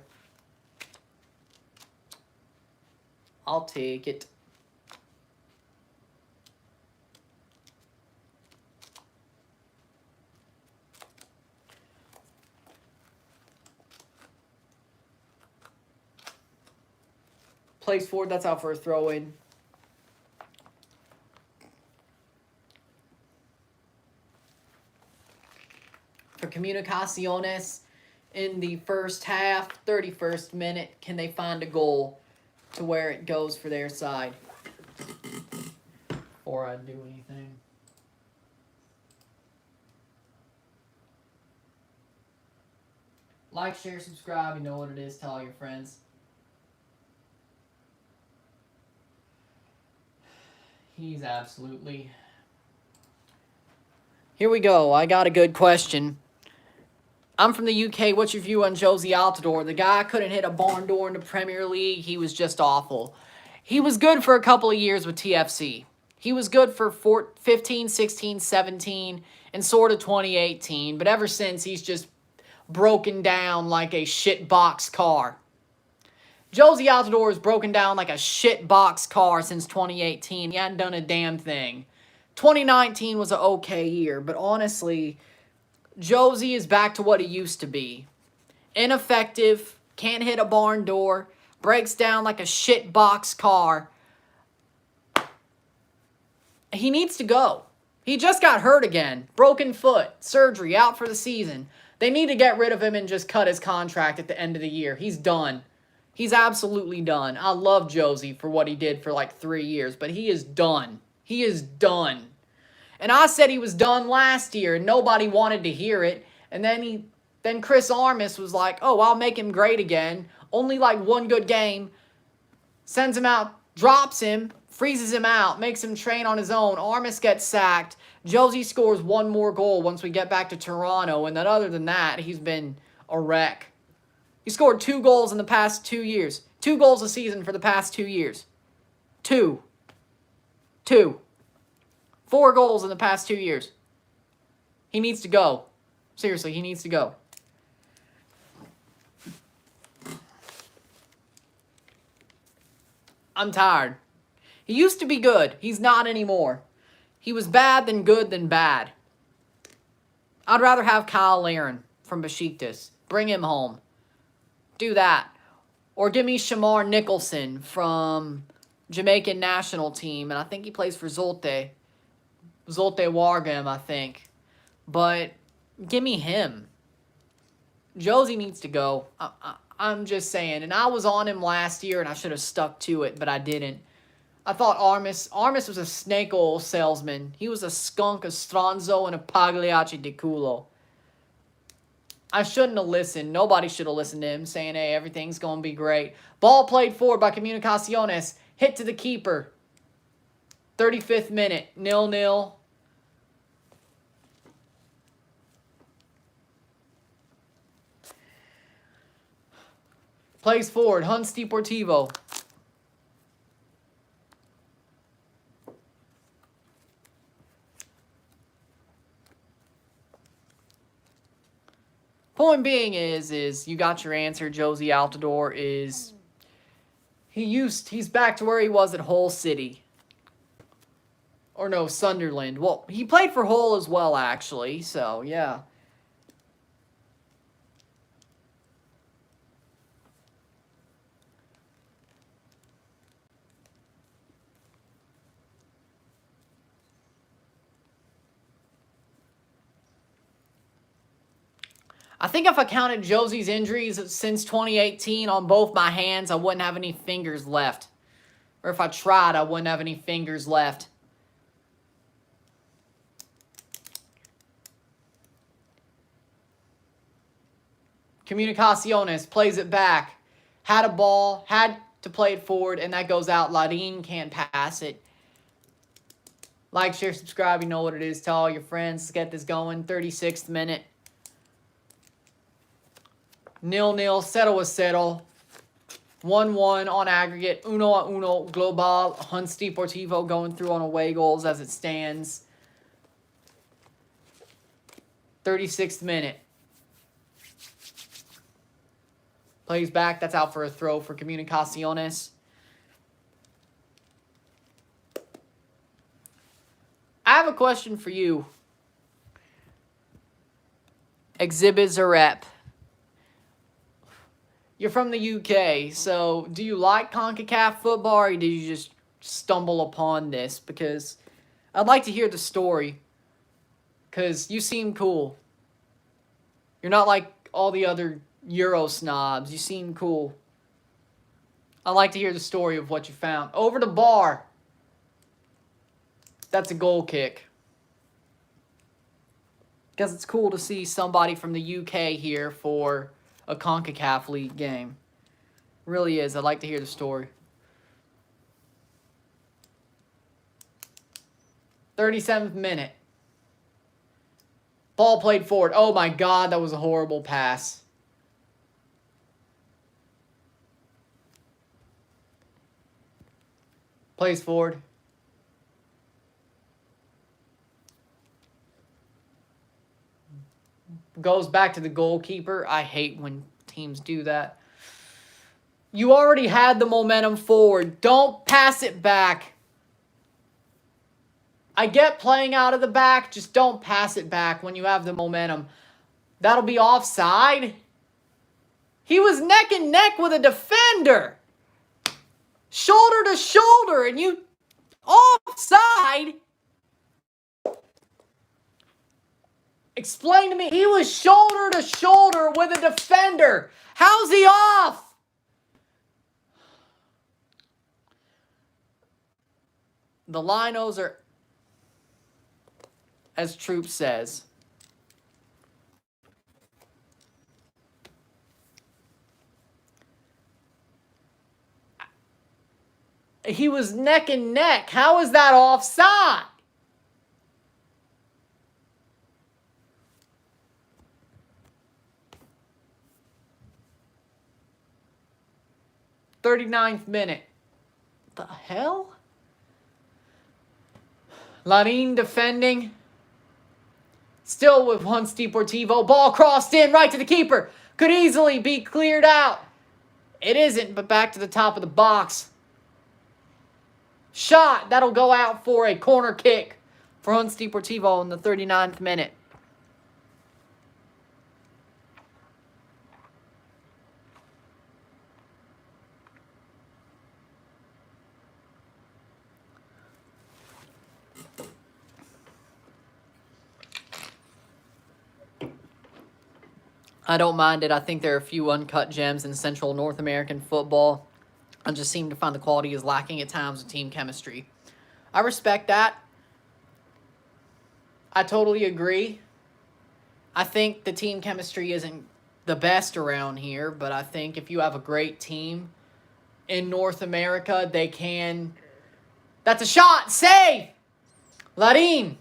I'll take it. Plays forward, that's out for a throw-in. For Comunicaciones in the first half, 31st minute, can they find a goal to where it goes for their side? Before I do anything. Like, share, subscribe. You know what it is. Tell all your friends. He's absolutely... Here we go. I got a good question. I'm from the UK. What's your view on Josie Altidore? The guy couldn't hit a barn door in the Premier League. He was just awful. He was good for a couple of years with TFC. He was good for 15, 16, 17, and sort of 2018. But ever since, he's just broken down like a shit box car. Josie Altidore has broken down like a shit box car since 2018. He hadn't done a damn thing. 2019 was an okay year, but honestly, Josie is back to what he used to be. Ineffective, can't hit a barn door, breaks down like a shit box car. He needs to go. He just got hurt again. Broken foot, surgery, out for the season. They need to get rid of him and just cut his contract at the end of the year. He's done. He's absolutely done. I love Josie for what he did for like 3 years, but he is done. He is done. And I said he was done last year, and nobody wanted to hear it. And then Chris Armas was like, oh, I'll make him great again. Only like one good game. Sends him out, drops him, freezes him out, makes him train on his own. Armas gets sacked. Josie scores one more goal once we get back to Toronto. And then other than that, he's been a wreck. He scored 2 goals in the past 2 years. 2 goals a season for the past 2 years. 2. 4 goals in the past 2 years. He needs to go. Seriously, he needs to go. I'm tired. He used to be good. He's not anymore. He was bad then good then bad. I'd rather have Kyle Larin from Besiktas. Bring him home. Do that. Or give me Shamar Nicholson from Jamaican national team. And I think he plays for Zulte Waregem, I think. But give me him. Josie needs to go. I'm just saying. And I was on him last year, and I should have stuck to it, but I didn't. I thought Armas was a snake oil salesman. He was a skunk, a stronzo, and a pagliacci di culo. I shouldn't have listened. Nobody should have listened to him saying, hey, everything's going to be great. Ball played forward by Comunicaciones. Hit to the keeper. 35th minute. 0-0. Plays forward. Hunts Deportivo. Point being is you got your answer. Josie Altidore is he's back to where he was at Hull City. Or no, Sunderland. Well, he played for Hull as well, actually. So, yeah. I think if I counted Josie's injuries since 2018 on both my hands, I wouldn't have any fingers left. Or if I tried, I wouldn't have any fingers left. Comunicaciones plays it back. Had a ball, had to play it forward, and that goes out. Ladin can't pass it. Like, share, subscribe. You know what it is. Tell all your friends. Let's get this going. 36th minute. 0-0. Settle with settle. 1-1 on aggregate. 1-1 global. Hunts Deportivo going through on away goals as it stands. 36th minute. Plays back. That's out for a throw for Comunicaciones. I have a question for you. Exhibit Zarep. You're from the UK, so do you like CONCACAF football, or did you just stumble upon this? Because I'd like to hear the story, because you seem cool. You're not like all the other Euro snobs. You seem cool. I'd like to hear the story of what you found. Over the bar. That's a goal kick. Because it's cool to see somebody from the UK here for a CONCACAF League game. Really is. I'd like to hear the story. 37th minute. Ball played forward. Oh my God, that was a horrible pass. Plays forward. Goes back to the goalkeeper. I hate when teams do that. You already had the momentum forward. Don't pass it back. I get playing out of the back. Just don't pass it back when you have the momentum. That'll be offside. He was neck and neck with a defender. Shoulder to shoulder, and you offside. Explain to me. He was shoulder to shoulder with a defender. How's he off? The Linos are, as Troop says, he was neck and neck. How is that offside? "39th minute. The hell? Larin defending. Still with Hunts Deportivo. Ball crossed in right to the keeper. Could easily be cleared out. It isn't, but back to the top of the box. Shot. That'll go out for a corner kick for Hunts Deportivo in the 39th minute. I don't mind it. I think there are a few uncut gems in Central North American football. I just seem to find the quality is lacking at times with team chemistry. I respect that. I totally agree. I think the team chemistry isn't the best around here, but I think if you have a great team in North America, they can... That's a shot! Save! Larin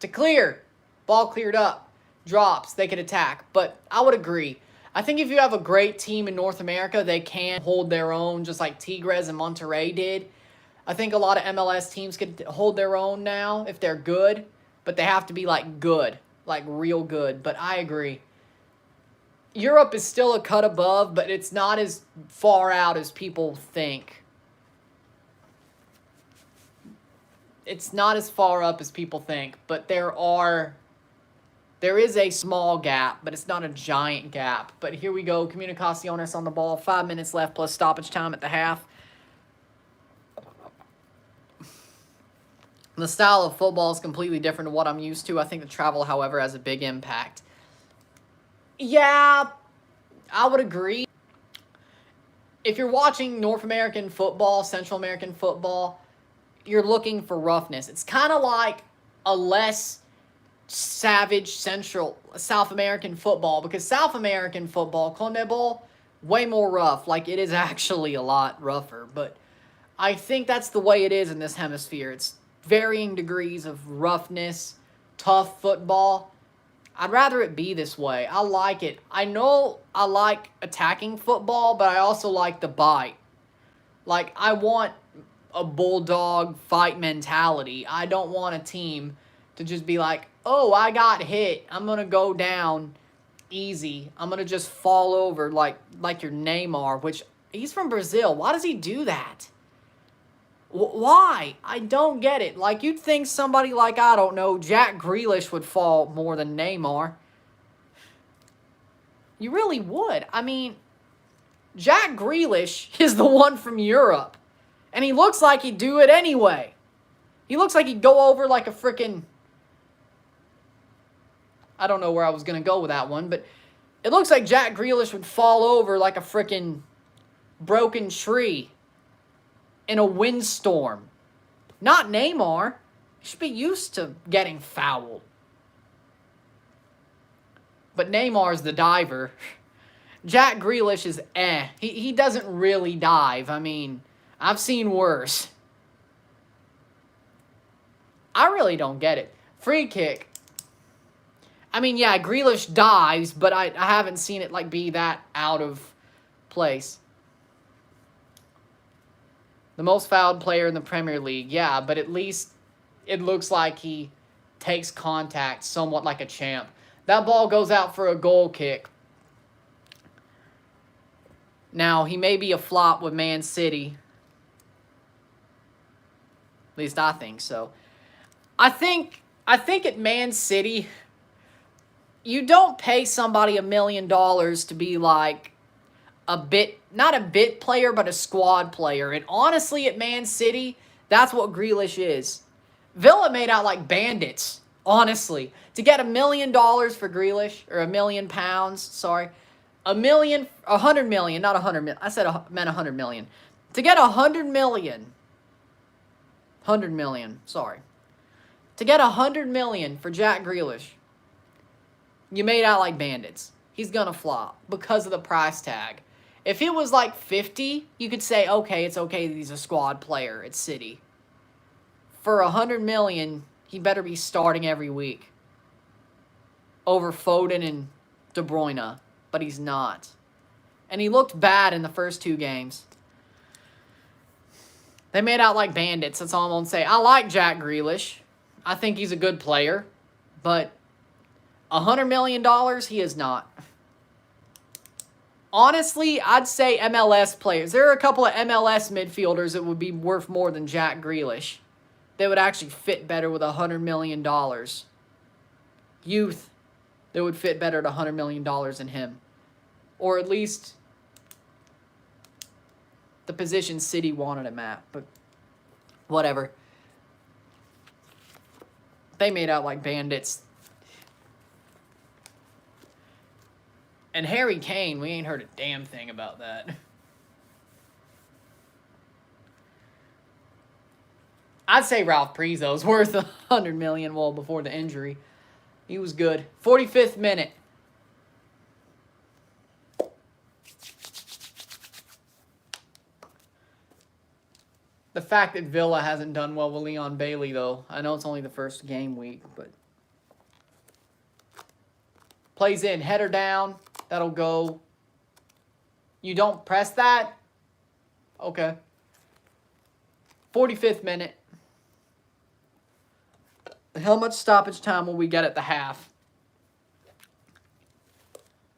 to clear. Ball cleared up. Drops, they could attack. But I would agree. I think if you have a great team in North America, they can hold their own, just like Tigres and Monterrey did. I think a lot of MLS teams could hold their own now if they're good, but they have to be like good, like real good. But I agree. Europe is still a cut above, but it's not as far out as people think. it's not as far up as people think, but there is a small gap, but it's not a giant gap. But here we go, Comunicaciones on the ball, 5 minutes left plus stoppage time at the half. The style of football is completely different to what I'm used to. I think the travel, however, has a big impact. Yeah, I would agree. If you're watching North American football, Central American football, you're looking for roughness. It's kind of like a less savage South American football, because South American football, CONMEBOL, way more rough. Like, it is actually a lot rougher. But I think that's the way it is in this hemisphere. It's varying degrees of roughness, tough football. I'd rather it be this way. I like it. I know I like attacking football, but I also like the bite. Like, I want a bulldog fight mentality. I don't want a team to just be like, oh, I got hit, I'm going to go down easy. I'm going to just fall over like your Neymar, which he's from Brazil. Why does he do that? Why? I don't get it. Like, you'd think somebody like, I don't know, Jack Grealish would fall more than Neymar. You really would. I mean, Jack Grealish is the one from Europe. And he looks like he'd do it anyway. He looks like he'd go over like a freaking... I don't know where I was going to go with that one, but it looks like Jack Grealish would fall over like a freaking broken tree in a windstorm. Not Neymar. He should be used to getting fouled. But Neymar's the diver. Jack Grealish is He doesn't really dive. I mean, I've seen worse. I really don't get it. Free kick. I mean, yeah, Grealish dives, but I haven't seen it like be that out of place. The most fouled player in the Premier League, yeah, but at least it looks like he takes contact somewhat like a champ. That ball goes out for a goal kick. Now, he may be a flop with Man City. At least I think so. I think at Man City, you don't pay somebody $1 million to be like not a bit player, but a squad player. And honestly, at Man City, that's what Grealish is. Villa made out like bandits, honestly. To get $1 million for Grealish, or £1 million, sorry. 100 million, not 100 million. I meant 100 million. To get 100 million, sorry. To get 100 million for Jack Grealish, you made out like bandits. He's gonna flop because of the price tag. If it was like 50, you could say, okay, it's okay that he's a squad player at City. For 100 million, he better be starting every week over Foden and De Bruyne, but he's not. And he looked bad in the first 2 games. They made out like bandits, that's all I'm gonna say. I like Jack Grealish. I think he's a good player, but $100 million, he is not. Honestly, I'd say MLS players. There are a couple of MLS midfielders that would be worth more than Jack Grealish. They would actually fit better with $100 million. Youth that would fit better at $100 million than him. Or at least the position City wanted him at. But whatever. They made out like bandits. And Harry Kane, we ain't heard a damn thing about that. I'd say Ralph Prizo's worth $100 million, well, before the injury. He was good. 45th minute. The fact that Villa hasn't done well with Leon Bailey, though. I know it's only the first game week, but... Plays in, header down. That'll go. You don't press that? Okay. 45th minute. How much stoppage time will we get at the half?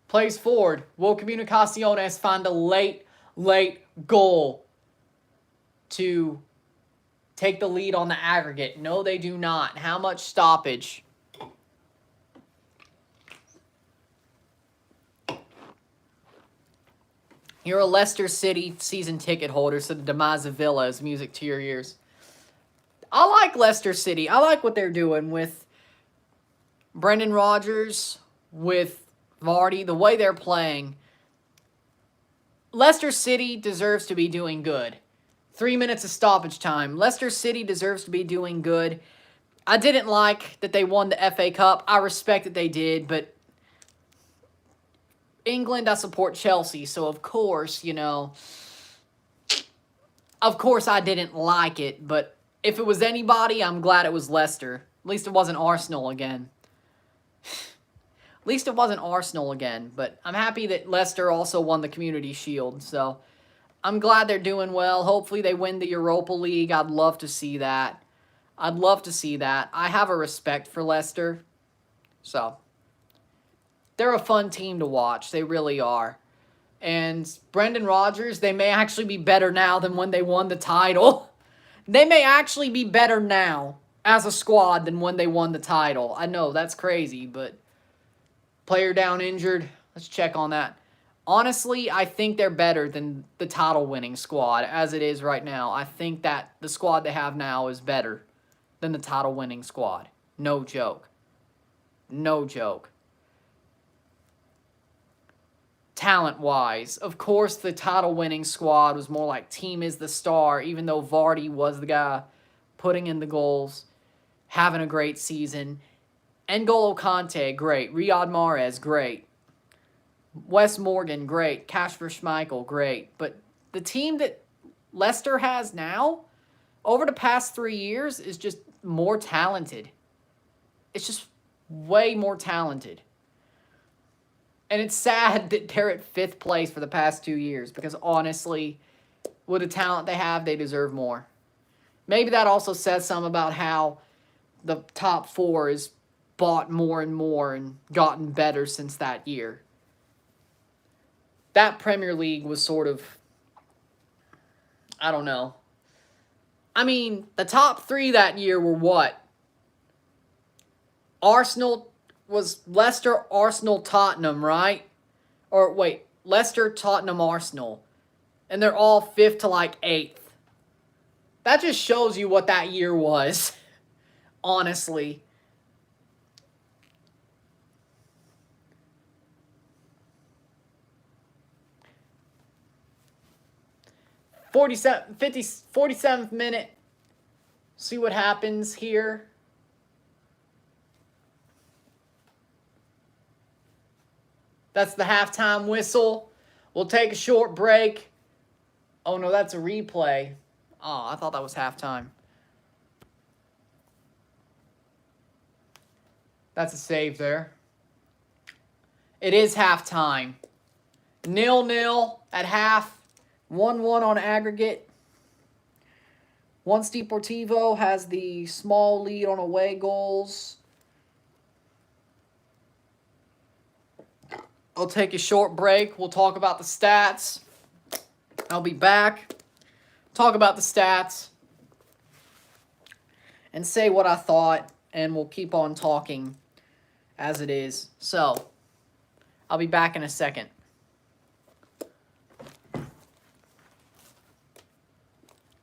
Plays forward. Will Comunicaciones find a late goal to take the lead on the aggregate. No, they do not. How much stoppage? You're a Leicester City season ticket holder, so the demise of Villa is music to your ears. I like Leicester City. I like what they're doing with Brendan Rodgers, with Vardy, the way they're playing. Leicester City deserves to be doing good. 3 minutes of stoppage time. Leicester City deserves to be doing good. I didn't like that they won the FA Cup. I respect that they did, but England, I support Chelsea, so of course, you know, of course I didn't like it, but if it was anybody, I'm glad it was Leicester. At least it wasn't Arsenal again. At least it wasn't Arsenal again, but I'm happy that Leicester also won the Community Shield, so I'm glad they're doing well. Hopefully they win the Europa League. I'd love to see that. I'd love to see that. I have a respect for Leicester, so they're a fun team to watch. They really are. And Brendan Rodgers, they may actually be better now than when they won the title. They may actually be better now as a squad than when they won the title. I know, that's crazy, but player down injured. Let's check on that. Honestly, I think they're better than the title-winning squad as it is right now. I think that the squad they have now is better than the title-winning squad. No joke. No joke. Talent-wise, of course, the title-winning squad was more like team is the star, even though Vardy was the guy putting in the goals, having a great season. N'Golo Kante, great. Riyad Mahrez, great. Wes Morgan, great. Kasper Schmeichel, great. But the team that Leicester has now, over the past 3 years, is just more talented. It's just way more talented. And it's sad that they're at 5th place for the past 2 years because, honestly, with the talent they have, they deserve more. Maybe that also says something about how the top 4 is bought more and more and gotten better since that year. That Premier League was sort of, I don't know. I mean, the top 3 that year were what? Arsenal was Leicester, Arsenal, Tottenham, right? Or wait, Leicester, Tottenham, Arsenal. And they're all 5th to like 8th. That just shows you what that year was. Honestly. '47, 47th minute. See what happens here. That's the halftime whistle. We'll take a short break. Oh, no, that's a replay. Oh, I thought that was halftime. That's a save there. It is halftime. 0-0 at half. 1-1 on aggregate. Once Deportivo has the small lead on away goals. I'll take a short break. We'll talk about the stats. I'll be back. Talk about the stats. And say what I thought. And we'll keep on talking as it is. So, I'll be back in a second.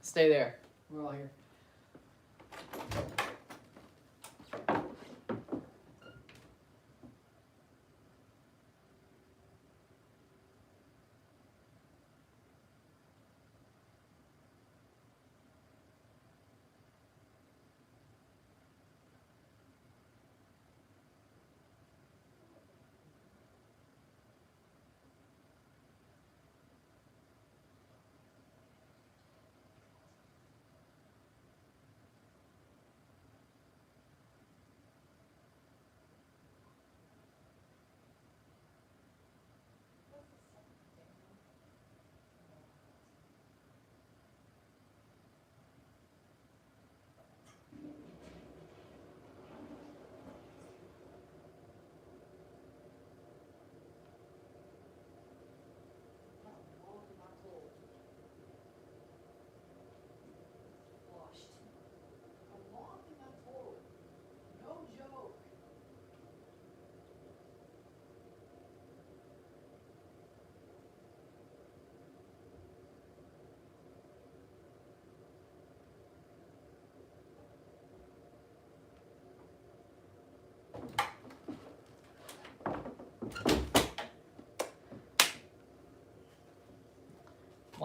Stay there. We're all here.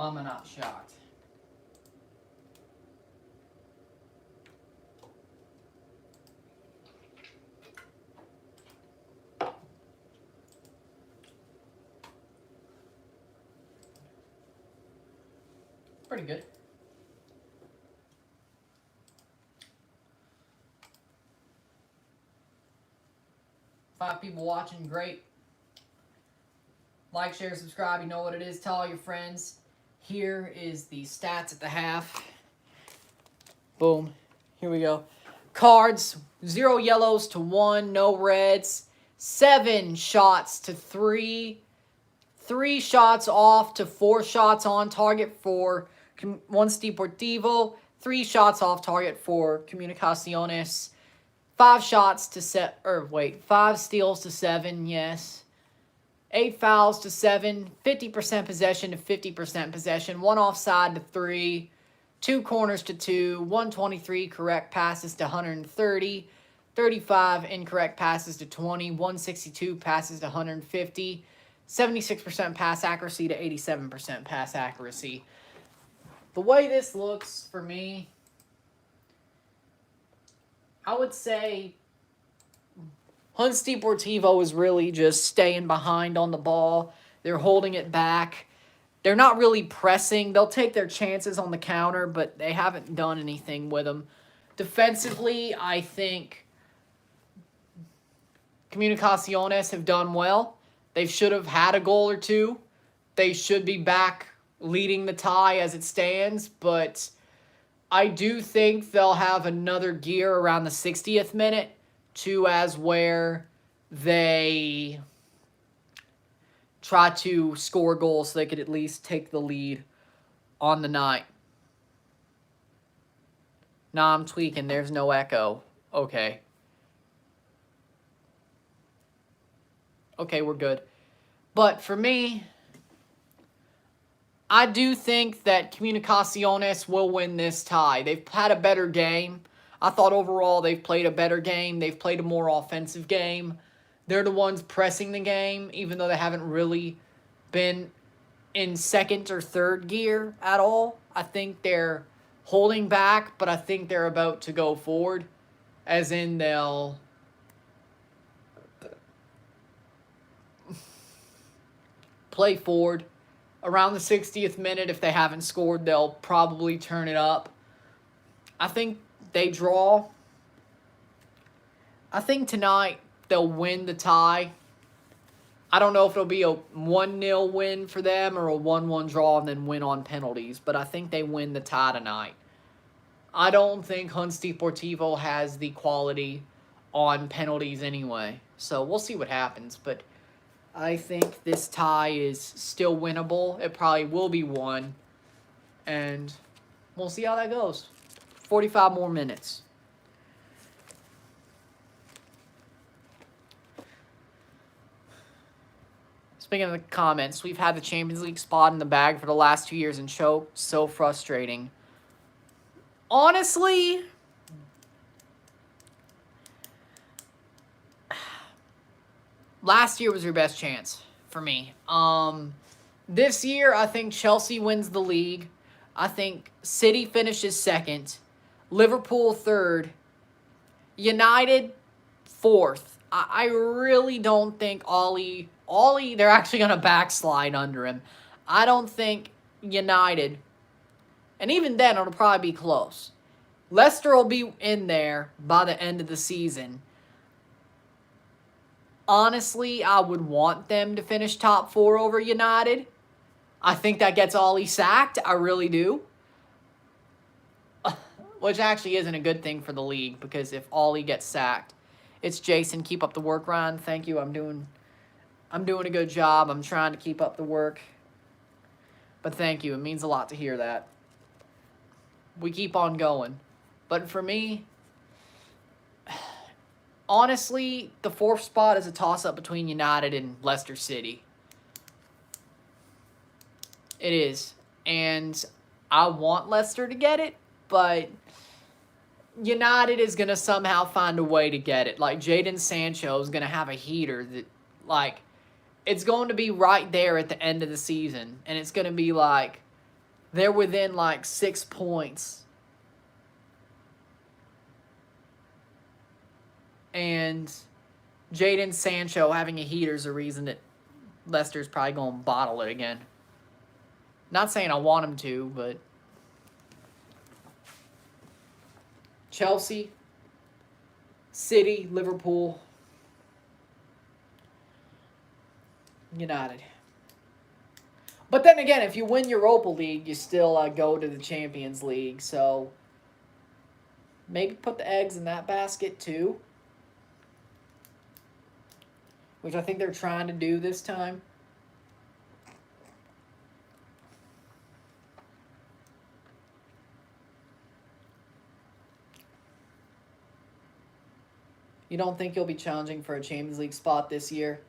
Why am I not shocked? Pretty good. Five people watching, great. Like, share, subscribe. You know what it is. Tell all your friends. Here is the stats at the half. Boom. Here we go. Cards, 0 yellows to 1, no reds. 7 shots to 3. 3 shots off to 4 shots on target for once Deportivo. 3 shots off target for Comunicaciones. 5 shots to 5 steals to 7, yes. 8 fouls to 7, 50% possession to 50% possession, 1 offside to 3, 2 corners to 2, 123 correct passes to 130, 35 incorrect passes to 20, 162 passes to 150, 76% pass accuracy to 87% pass accuracy. The way this looks for me, I would say Hunts Deportivo is really just staying behind on the ball. They're holding it back. They're not really pressing. They'll take their chances on the counter, but they haven't done anything with them. Defensively, I think Comunicaciones have done well. They should have had a goal or two. They should be back leading the tie as it stands, but I do think they'll have another gear around the 60th minute to as where they try to score goals so they could at least take the lead on the night. Nah, I'm tweaking. There's no echo. Okay. Okay, we're good. But for me, I do think that Comunicaciones will win this tie. They've had a better game. I thought overall they've played a better game. They've played a more offensive game. They're the ones pressing the game, even though they haven't really been in second or third gear at all. I think they're holding back, but I think they're about to go forward, as in they'll play forward. Around the 60th minute, if they haven't scored, they'll probably turn it up. I think they draw. I think tonight they'll win the tie. I don't know if it'll be a 1-0 win for them or a 1-1 draw and then win on penalties, but I think they win the tie tonight. I don't think Hunts Deportivo has the quality on penalties anyway, so we'll see what happens, but I think this tie is still winnable. It probably will be won, and we'll see how that goes. 45 more minutes. Speaking of the comments, we've had the Champions League spot in the bag for the last 2 years and choked. So frustrating. Honestly, last year was your best chance for me. This year, I think Chelsea wins the league. I think City finishes second. Liverpool third. United fourth. I really don't think Ollie, they're actually going to backslide under him. I don't think United, and even then, it'll probably be close. Leicester will be in there by the end of the season. Honestly, I would want them to finish top 4 over United. I think that gets Ollie sacked. I really do. Which actually isn't a good thing for the league, because if Ollie gets sacked, it's Jason. Keep up the work, Ryan. Thank you. I'm doing a good job. I'm trying to keep up the work. But thank you. It means a lot to hear that. We keep on going. But for me, honestly, the 4th spot is a toss-up between United and Leicester City. It is. And I want Leicester to get it, but United is going to somehow find a way to get it. Like, Jadon Sancho is going to have a heater that, like, it's going to be right there at the end of the season. And it's going to be like They're within like 6 points. And Jadon Sancho having a heater is a reason that Leicester's probably going to bottle it again. Not saying I want him to, but Chelsea, City, Liverpool, United. But then again, if you win Europa League, you still go to the Champions League. So maybe put the eggs in that basket too, which I think they're trying to do this time. You don't think you'll be challenging for a Champions League spot this year?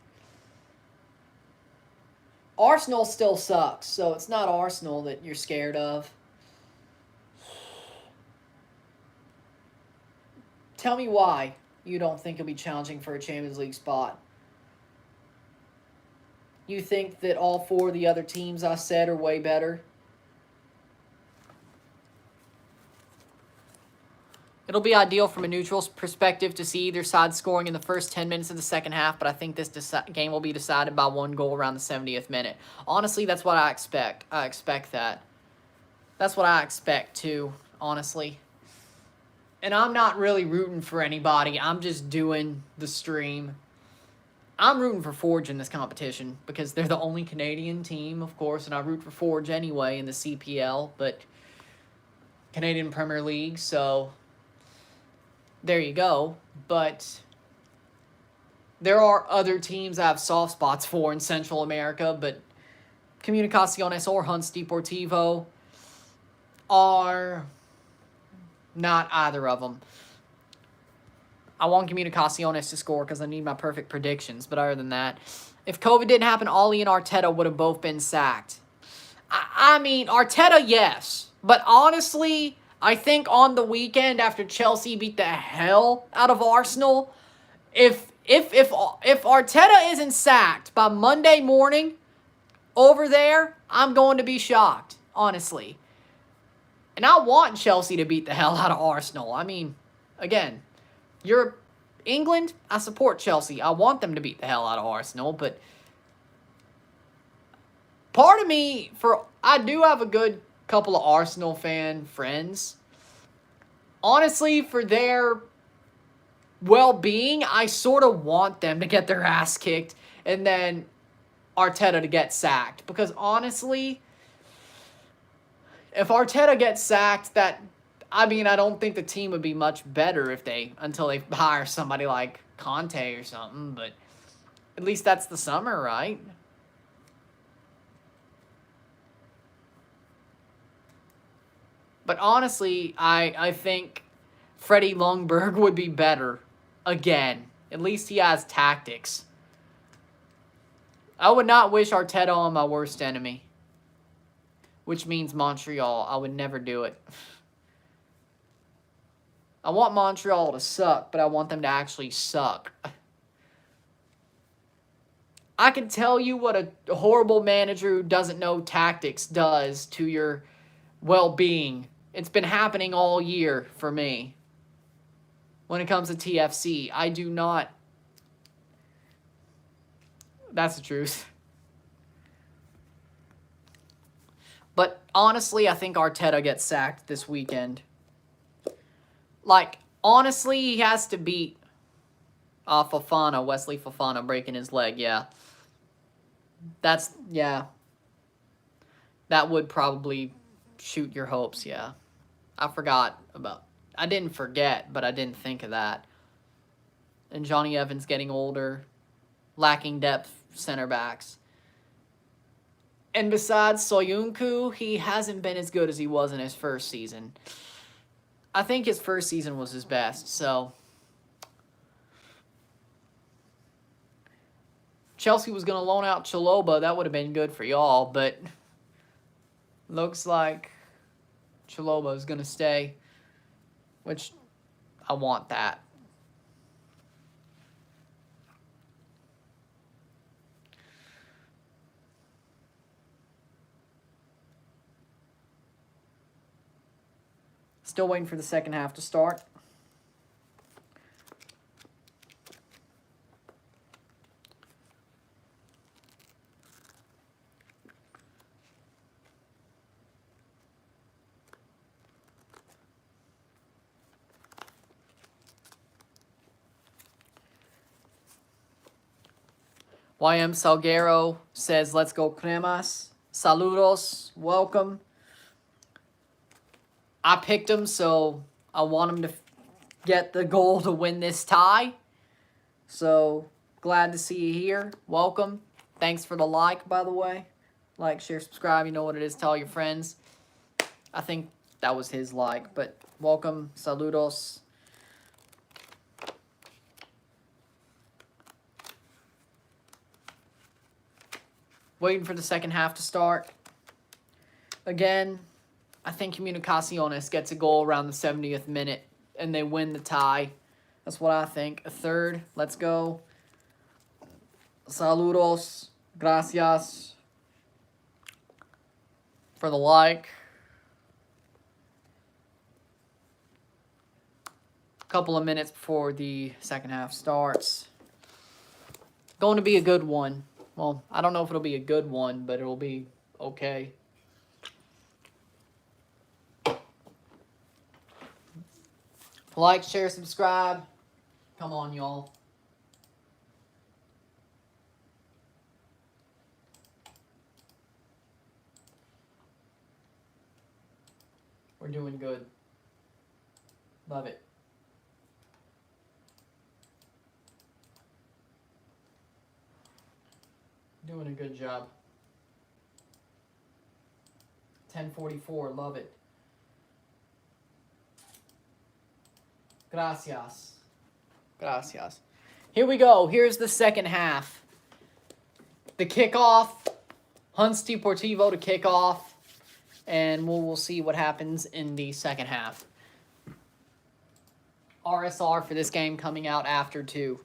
Arsenal still sucks, so it's not Arsenal that you're scared of. Tell me why you don't think you'll be challenging for a Champions League spot. You think that all 4 of the other teams I said are way better? It'll be ideal from a neutral perspective to see either side scoring in the first 10 minutes of the second half, but I think this game will be decided by 1 goal around the 70th minute. Honestly, that's what I expect. I expect that. That's what I expect, too, honestly. And I'm not really rooting for anybody. I'm just doing the stream. I'm rooting for Forge in this competition because they're the only Canadian team, of course, and I root for Forge anyway in the CPL, but Canadian Premier League, so there you go. But there are other teams I have soft spots for in Central America, but Comunicaciones or Hunts Deportivo are not either of them. I want Comunicaciones to score because I need my perfect predictions, but other than that, if COVID didn't happen, Ollie and Arteta would have both been sacked. I mean, Arteta, yes, but honestly, I think on the weekend after Chelsea beat the hell out of Arsenal, if Arteta isn't sacked by Monday morning over there, I'm going to be shocked, honestly. And I want Chelsea to beat the hell out of Arsenal. I mean, again, England, I support Chelsea. I want them to beat the hell out of Arsenal, but part of me, I do have a good couple of Arsenal fan friends. Honestly, for their well-being, I sort of want them to get their ass kicked and then Arteta to get sacked. Because honestly, if Arteta gets sacked, I don't think the team would be much better until they hire somebody like Conte or something, but at least that's the summer, right? But honestly, I think Freddie Ljungberg would be better again. At least he has tactics. I would not wish Arteta on my worst enemy, which means Montreal. I would never do it. I want Montreal to suck, but I want them to actually suck. I can tell you what a horrible manager who doesn't know tactics does to your well-being. It's been happening all year for me. When it comes to TFC, I do not... That's the truth. But honestly, I think Arteta gets sacked this weekend. Like, honestly, he has to beat Fofana, Wesley Fofana breaking his leg, yeah. Yeah. That would probably shoot your hopes, yeah. I didn't forget, but I didn't think of that. And Johnny Evans getting older, lacking depth center backs. And besides Soyuncu, he hasn't been as good as he was in his first season. I think his first season was his best, so... Chelsea was going to loan out Chalobah. That would have been good for y'all, but... Looks like Chalobah is going to stay, which I want that. Still waiting for the second half to start. YM Salguero says, let's go Cremas. Saludos. Welcome. I picked him, so I want him to get the goal to win this tie. So, glad to see you here. Welcome. Thanks for the like, by the way. Like, share, subscribe. You know what it is. Tell your friends. I think that was his like, but welcome. Saludos. Waiting for the second half to start. Again, I think Comunicaciones gets a goal around the 70th minute, and they win the tie. That's what I think. A third. Let's go. Saludos. Gracias for the like. Couple of minutes before the second half starts. Going to be a good one. Well, I don't know if it'll be a good one, but it'll be okay. Like, share, subscribe. Come on, y'all. We're doing good. Love it. Doing a good job. 10:44. Love it. Gracias. Gracias. Here we go. Here's the second half. The kickoff. Hunts Deportivo to kick off. And we'll see what happens in the second half. RSR for this game coming out after 2.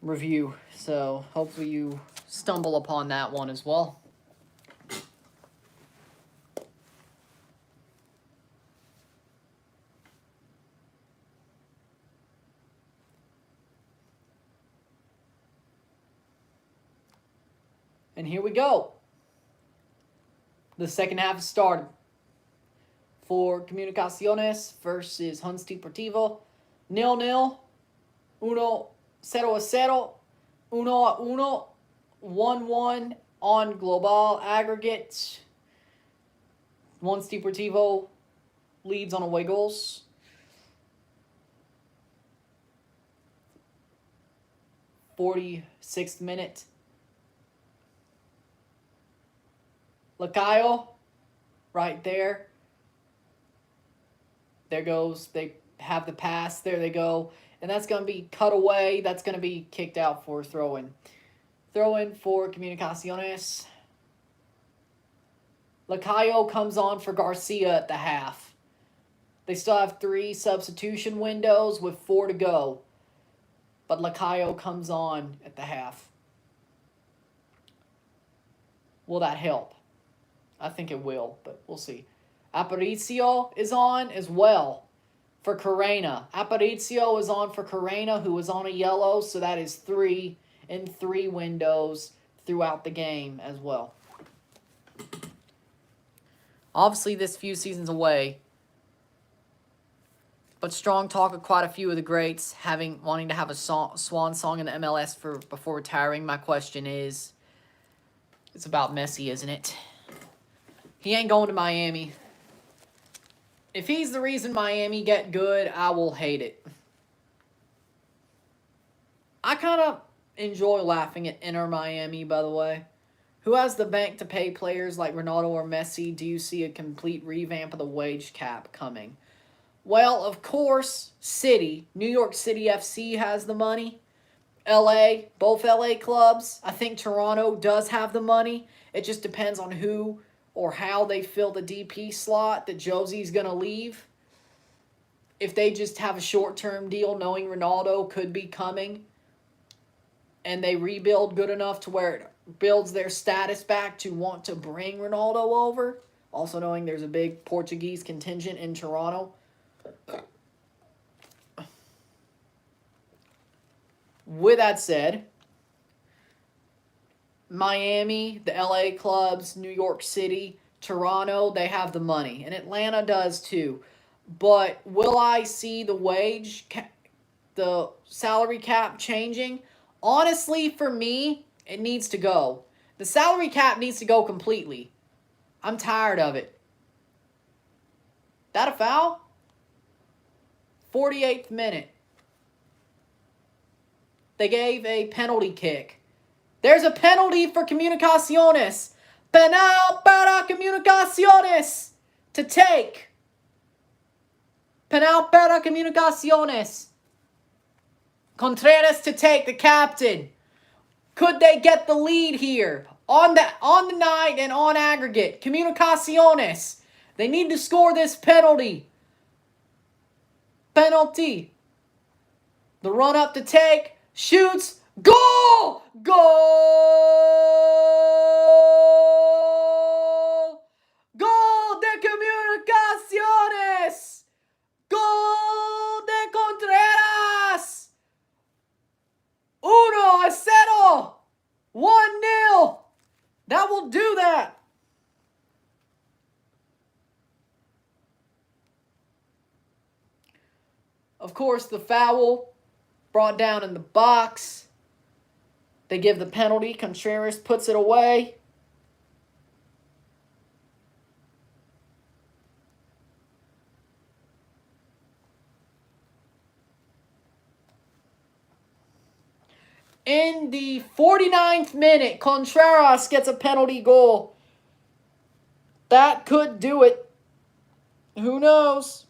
Review. So hopefully you stumble upon that one as well. And here we go. The second half has started. For Comunicaciones versus Hunts Deportivo. 0-0. 0-0, 1-1, 1-1 on global aggregate. Hunts Deportivo leads on away goals. '46th minute. Lacayo, right there. There goes. They have the pass. There they go. And that's going to be cut away. That's going to be kicked out for throw-in. Throw-in for Comunicaciones. Lacayo comes on for Garcia at the half. They still have 3 substitution windows with 4 to go. But Lacayo comes on at the half. Will that help? I think it will, but we'll see. Aparicio is on as well. For Carrena. Aparicio is on for Carrena, who is on a yellow, so that is 3 in 3 windows throughout the game as well. Obviously, this few seasons away, but strong talk of quite a few of the greats wanting to have a swan song in the MLS before retiring. My question is, it's about Messi, isn't it? He ain't going to Miami. If he's the reason Miami get good, I will hate it. I kind of enjoy laughing at Inter Miami, by the way. Who has the bank to pay players like Ronaldo or Messi? Do you see a complete revamp of the wage cap coming? Well, of course, New York City FC has the money. LA, both LA clubs. I think Toronto does have the money. It just depends on who or how they fill the DP slot that Josie's going to leave. If they just have a short-term deal knowing Ronaldo could be coming and they rebuild good enough to where it builds their status back to want to bring Ronaldo over, Also knowing there's a big Portuguese contingent in Toronto. With that said, Miami, the LA clubs, New York City, Toronto, they have the money. And Atlanta does too. But will I see the salary cap changing? Honestly, for me, it needs to go. The salary cap needs to go completely. I'm tired of it. That a foul? 48th minute. They gave a penalty kick. There's a penalty for Comunicaciones. Penal para Comunicaciones to take. Penal para Comunicaciones. Contreras to take, the captain. Could they get the lead here? On the night and on aggregate. Comunicaciones. They need to score this penalty. Penalty. The run up to take. Shoots. Goal! Goal! Goal de Comunicaciones! Goal de Contreras! 1-0! 1-0! That will do that. Of course, the foul brought down in the box. They give the penalty. Contreras puts it away. In the 49th minute, Contreras gets a penalty goal. That could do it. Who knows?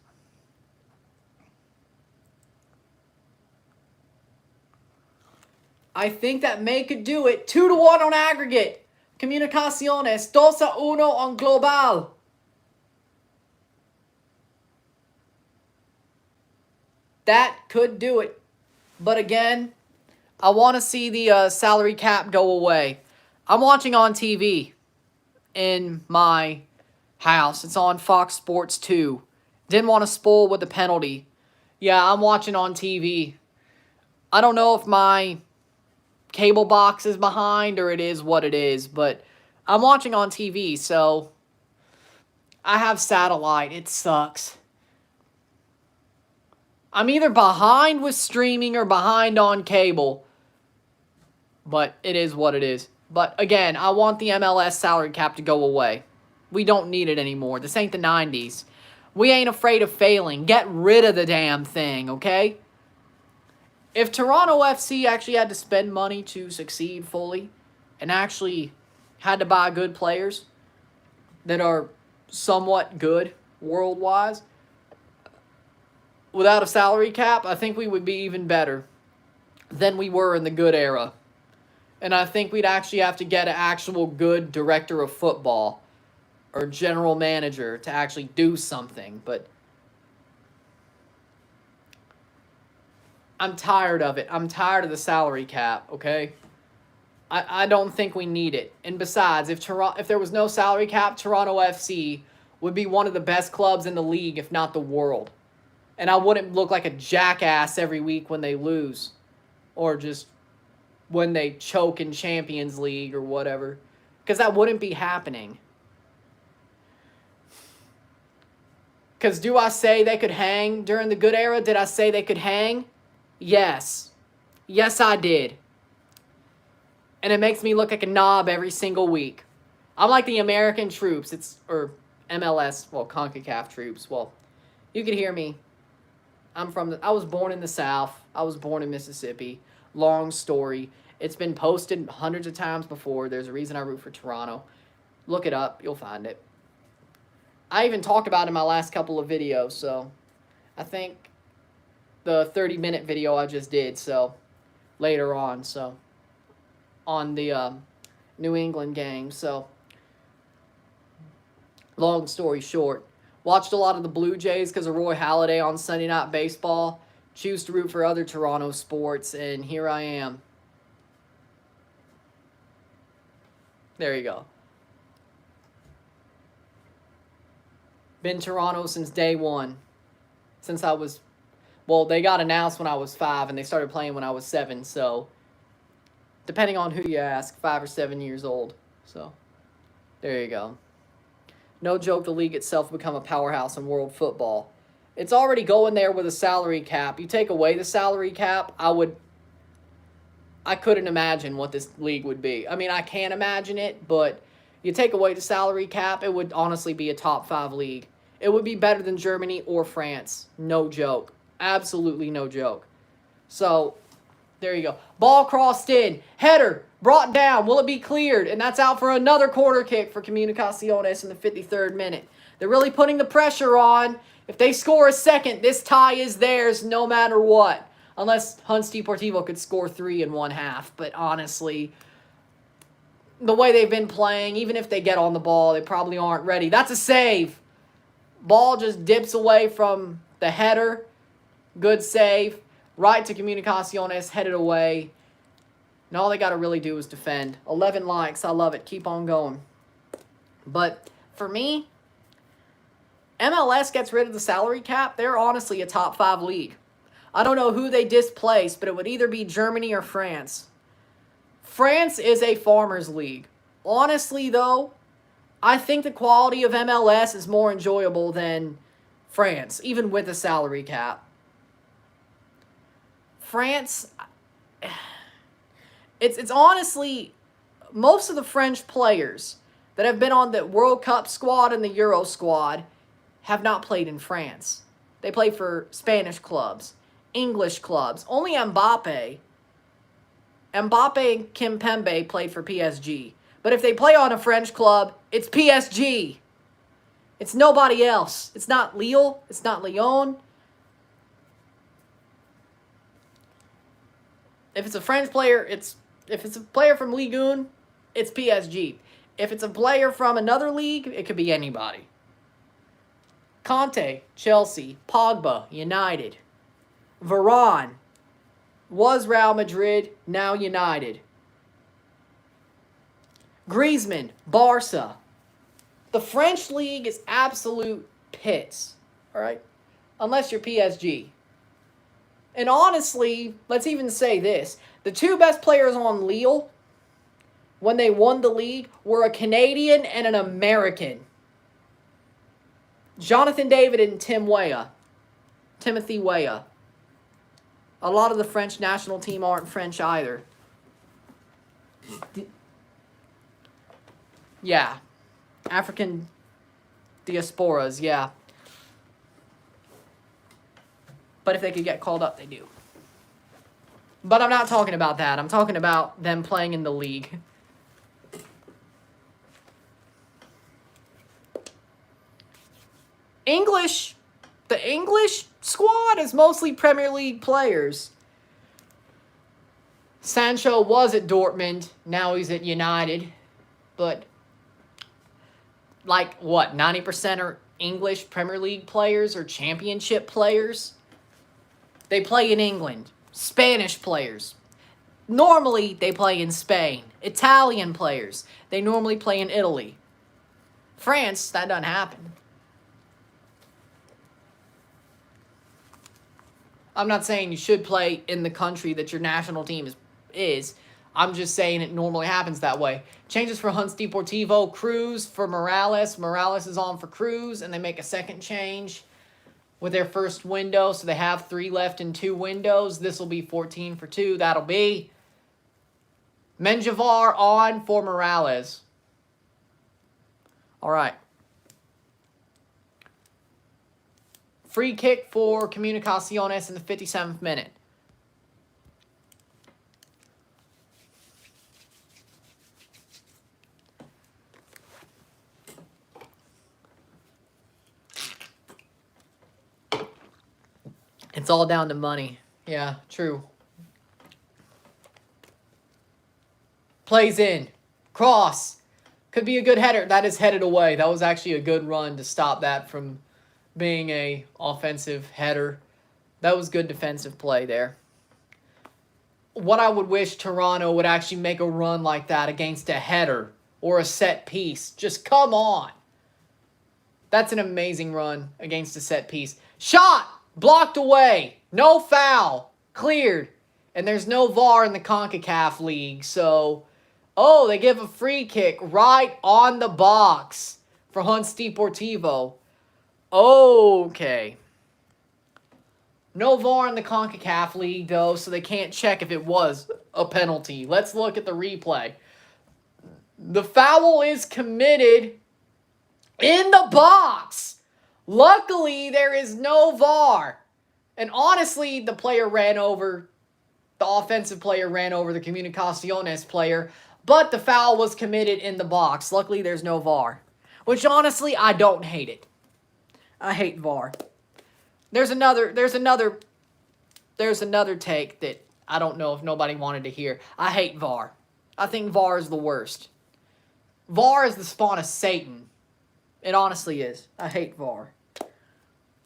I think that May could do it. 2-1 on aggregate. Comunicaciones. 2-1 on global. That could do it. But again, I want to see the salary cap go away. I'm watching on TV in my house. It's on Fox Sports 2. Didn't want to spoil with the penalty. Yeah, I'm watching on TV. I don't know if my cable box is behind or it is what it is, but I'm watching on TV, so I have satellite. It sucks. I'm either behind with streaming or behind on cable, but it is what it is. But again, I want the MLS salary cap to go away. We don't need it anymore. This ain't the 90s. We ain't afraid of failing. Get rid of the damn thing, okay? If Toronto FC actually had to spend money to succeed fully and actually had to buy good players that are somewhat good world-wise, without a salary cap, I think we would be even better than we were in the good era. And I think we'd actually have to get an actual good director of football or general manager to actually do something. But I'm tired of it. I'm tired of the salary cap, okay? I don't think we need it. And besides, if there was no salary cap, Toronto FC would be one of the best clubs in the league, if not the world. And I wouldn't look like a jackass every week when they lose. Or just when they choke in Champions League or whatever. Because that wouldn't be happening. Because do I say they could hang during the good era? Did I say they could hang? Yes. Yes, I did. And it makes me look like a knob every single week. I'm like the American troops. Or MLS, well, CONCACAF troops. Well, you can hear me. I was born in the South. I was born in Mississippi. Long story. It's been posted hundreds of times before. There's a reason I root for Toronto. Look it up. You'll find it. I even talked about it in my last couple of videos, so I think the 30-minute video I just did, so later on, so on the New England game, so long story short, watched a lot of the Blue Jays because of Roy Halladay on Sunday Night Baseball, choose to root for other Toronto sports, and here I am. There you go. Been Toronto since day one. Since I was, well, they got announced when I was 5 and they started playing when I was 7. So, depending on who you ask, 5 or 7 years old. So, there you go. No joke, the league itself will become a powerhouse in world football. It's already going there with a salary cap. You take away the salary cap, I couldn't imagine what this league would be. I mean, I can't imagine it, but you take away the salary cap, it would honestly be a top 5 league. It would be better than Germany or France. No joke. Absolutely no joke. So, there you go. Ball crossed in. Header. Brought down. Will it be cleared? And that's out for another corner kick for Comunicaciones in the 53rd minute. They're really putting the pressure on. If they score a second, this tie is theirs no matter what. Unless Deportivo could score 3 in one half. But honestly, the way they've been playing, even if they get on the ball, they probably aren't ready. That's a save. Ball just dips away from the header. Good save. Right to Comunicaciones, headed away. And all they got to really do is defend. 11 likes. I love it. Keep on going. But for me, MLS gets rid of the salary cap. They're honestly a top 5 league. I don't know who they displace, but it would either be Germany or France. France is a farmers league. Honestly, though, I think the quality of MLS is more enjoyable than France, even with a salary cap. France, it's honestly, most of the French players that have been on the World Cup squad and the Euro squad have not played in France. They play for Spanish clubs, English clubs. Only Mbappe and Kimpembe played for PSG. But if they play on a French club, it's PSG. It's nobody else. It's not Lille. It's not Lyon. If it's a French player, if it's a player from Ligue 1, it's PSG. If it's a player from another league, it could be anybody. Conte, Chelsea, Pogba, United. Varane was Real Madrid, now United. Griezmann, Barca. The French league is absolute pits, all right? Unless you're PSG. And honestly, let's even say this. The 2 best players on Lille, when they won the league, were a Canadian and an American. Jonathan David and Timothy Weah. A lot of the French national team aren't French either. Yeah. African diasporas, yeah. But if they could get called up, they do. But I'm not talking about that. I'm talking about them playing in the league. The English squad is mostly Premier League players. Sancho was at Dortmund. Now he's at United. But, like, what, 90% are English Premier League players or Championship players? They play in England. Spanish players. Normally, they play in Spain. Italian players. They normally play in Italy. France, that doesn't happen. I'm not saying you should play in the country that your national team is. I'm just saying it normally happens that way. Changes for Hunts Deportivo. Cruz for Morales. Morales is on for Cruz, and they make a second change with their first window. So they have 3 left in 2 windows. This will be 14 for 2. That'll be Menjivar on for Morales. All right. Free kick for Comunicaciones in the 57th minute. It's all down to money. Yeah, true. Plays in. Cross. Could be a good header. That is headed away. That was actually a good run to stop that from being a offensive header. That was good defensive play there. What I would wish Toronto would actually make a run like that against a header or a set piece. Just come on. That's an amazing run against a set piece. Shot! Blocked away. No foul. Cleared. And there's no VAR in the CONCACAF League, so... Oh, they give a free kick right on the box for Hunts Deportivo. Okay. No VAR in the CONCACAF League, though, so they can't check if it was a penalty. Let's look at the replay. The foul is committed in the box. Luckily, there is no VAR. And honestly, the offensive player ran over the Comunicaciones player, but the foul was committed in the box. Luckily, there's no VAR. Which, honestly, I don't hate it. I hate VAR. There's another take that I don't know if nobody wanted to hear. I hate VAR. I think VAR is the worst. VAR is the spawn of Satan. It honestly is. I hate VAR.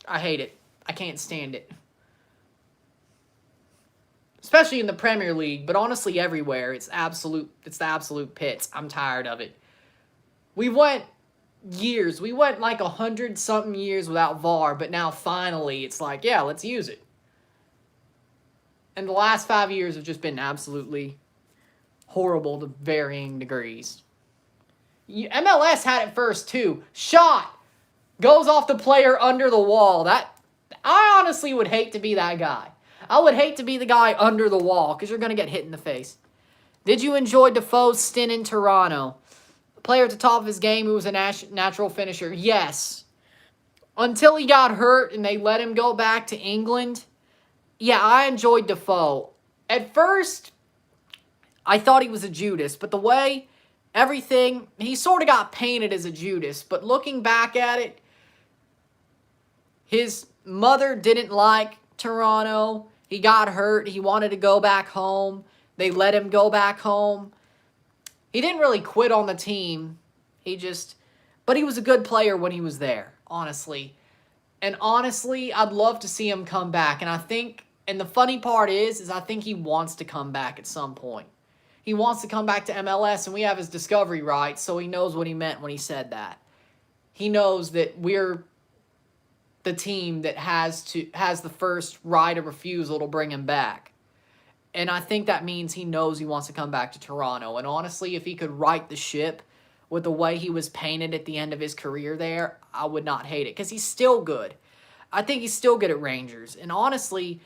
I hate it. I can't stand it. Especially in the Premier League, but honestly everywhere. It's the absolute pits. I'm tired of it. We went like 100-something years without VAR, but now finally it's like, yeah, let's use it. And the last 5 years have just been absolutely horrible to varying degrees. MLS had it first too. Shot! Goes off the player under the wall. I honestly would hate to be that guy. I would hate to be the guy under the wall because you're going to get hit in the face. Did you enjoy Defoe's stint in Toronto? A player at the top of his game who was a natural finisher. Yes. Until he got hurt and they let him go back to England. Yeah, I enjoyed Defoe. At first, I thought he was a Judas, but the way everything, he sort of got painted as a Judas. But looking back at it, his mother didn't like Toronto. He got hurt. He wanted to go back home. They let him go back home. He didn't really quit on the team. But he was a good player when he was there, honestly. And honestly, I'd love to see him come back. And the funny part is I think he wants to come back at some point. He wants to come back to MLS, and we have his discovery rights, so he knows what he meant when he said that. He knows that we're the team that has the first right of refusal to bring him back. And I think that means he knows he wants to come back to Toronto. And honestly, if he could right the ship with the way he was painted at the end of his career there, I would not hate it. Because he's still good. I think he's still good at Rangers. And honestly,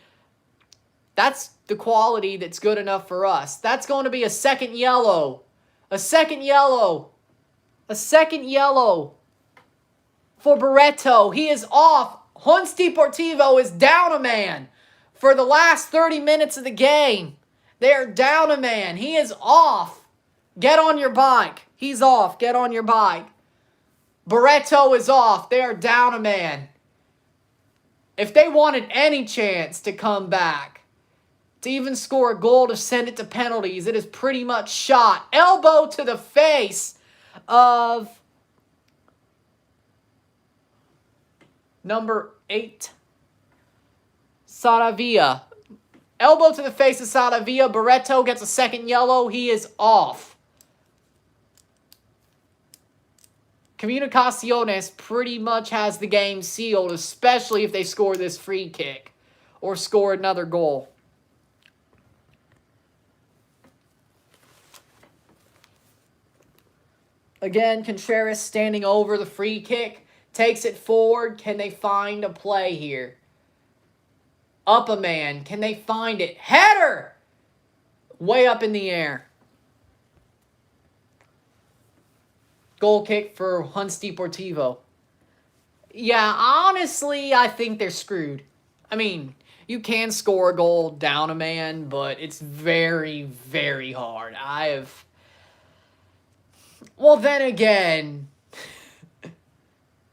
that's the quality that's good enough for us. That's going to be a second yellow. A second yellow. A second yellow. For Barreto, he is off. Hunts Deportivo is down a man for the last 30 minutes of the game. They are down a man. He is off. Get on your bike. He's off. Get on your bike. Barreto is off. They are down a man. If they wanted any chance to come back, to even score a goal to send it to penalties, it is pretty much shot. Elbow to the face of number 8, Saravia. Elbow to the face of Saravia. Barreto gets a second yellow. He is off. Comunicaciones pretty much has the game sealed, especially if they score this free kick or score another goal. Again, Contreras standing over the free kick. Takes it forward. Can they find a play here? Up a man. Can they find it? Header! Way up in the air. Goal kick for Hunts Deportivo. Yeah, honestly, I think they're screwed. I mean, you can score a goal down a man, but it's very, very hard. Well, then again,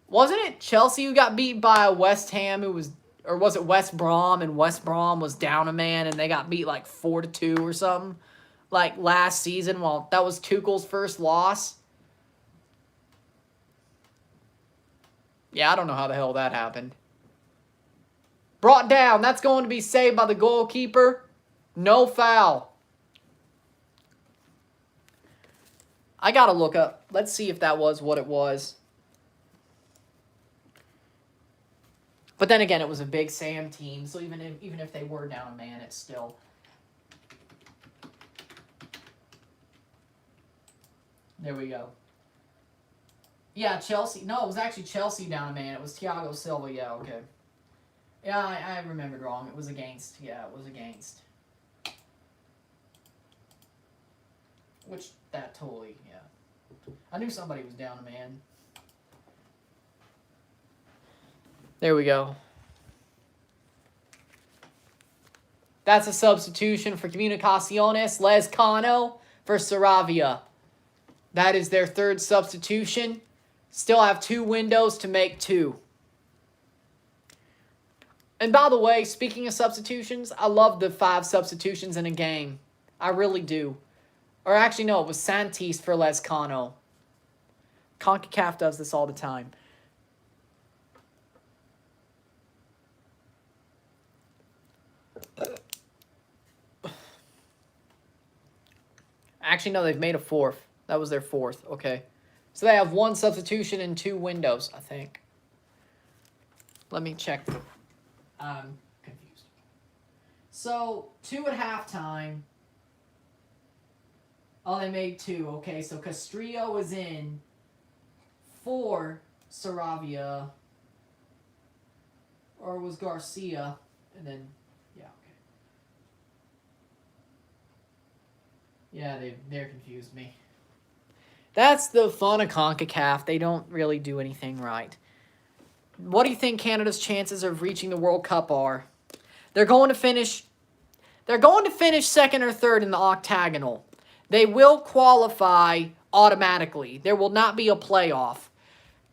wasn't it Chelsea who got beat by West Ham or was it West Brom, and West Brom was down a man and they got beat like 4-2 or something? Like last season, well, that was Tuchel's first loss. Yeah, I don't know how the hell that happened. Brought down. That's going to be saved by the goalkeeper. No foul. I got to look up. Let's see if that was what it was. But then again, it was a Big Sam team, so even if they were down a man, it's still... There we go. Yeah, Chelsea. No, it was actually Chelsea down a man. It was Thiago Silva. Yeah, okay. Yeah, I remembered wrong. It was against. Yeah, it was against. Which, that totally, yeah. I knew somebody was down a man. There we go. That's a substitution for Comunicaciones. Lezcano for Saravia. That is their third substitution. Still have 2 windows to make 2. And by the way, speaking of substitutions, I love the 5 substitutions in a game. I really do. Or actually, no, it was Santis for Lezcano. CONCACAF does this all the time. Actually, no, they've made a 4th. That was their 4th. Okay. So they have 1 substitution and 2 windows, I think. Let me check. I'm confused. So, 2 at halftime. Oh, they made 2. Okay, so Castrillo is in for Saravia. Or was Garcia. And then, yeah, okay. Yeah, they're confused me. That's the fun of CONCACAF. They don't really do anything right. What do you think Canada's chances of reaching the World Cup are? They're going to finish second or third in the octagonal. They will qualify automatically. There will not be a playoff.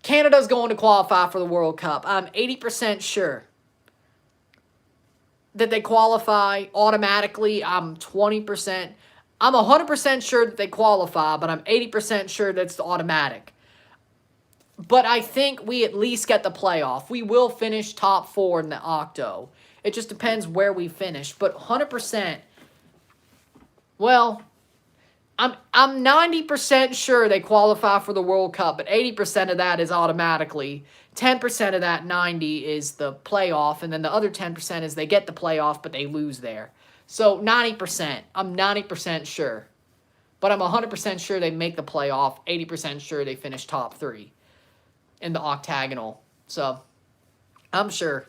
Canada's going to qualify for the World Cup. I'm 80% sure that they qualify automatically. I'm 20%. I'm 100% sure that they qualify, but I'm 80% sure that it's automatic. But I think we at least get the playoff. We will finish top 4 in the octo. It just depends where we finish. But 100%, well, I'm 90% sure they qualify for the World Cup, but 80% of that is automatically. 10% of that 90 is the playoff, and then the other 10% is they get the playoff, but they lose there. So 90%, I'm 90% sure. But I'm 100% sure they make the playoff, 80% sure they finish top 3 in the octagonal. So I'm sure.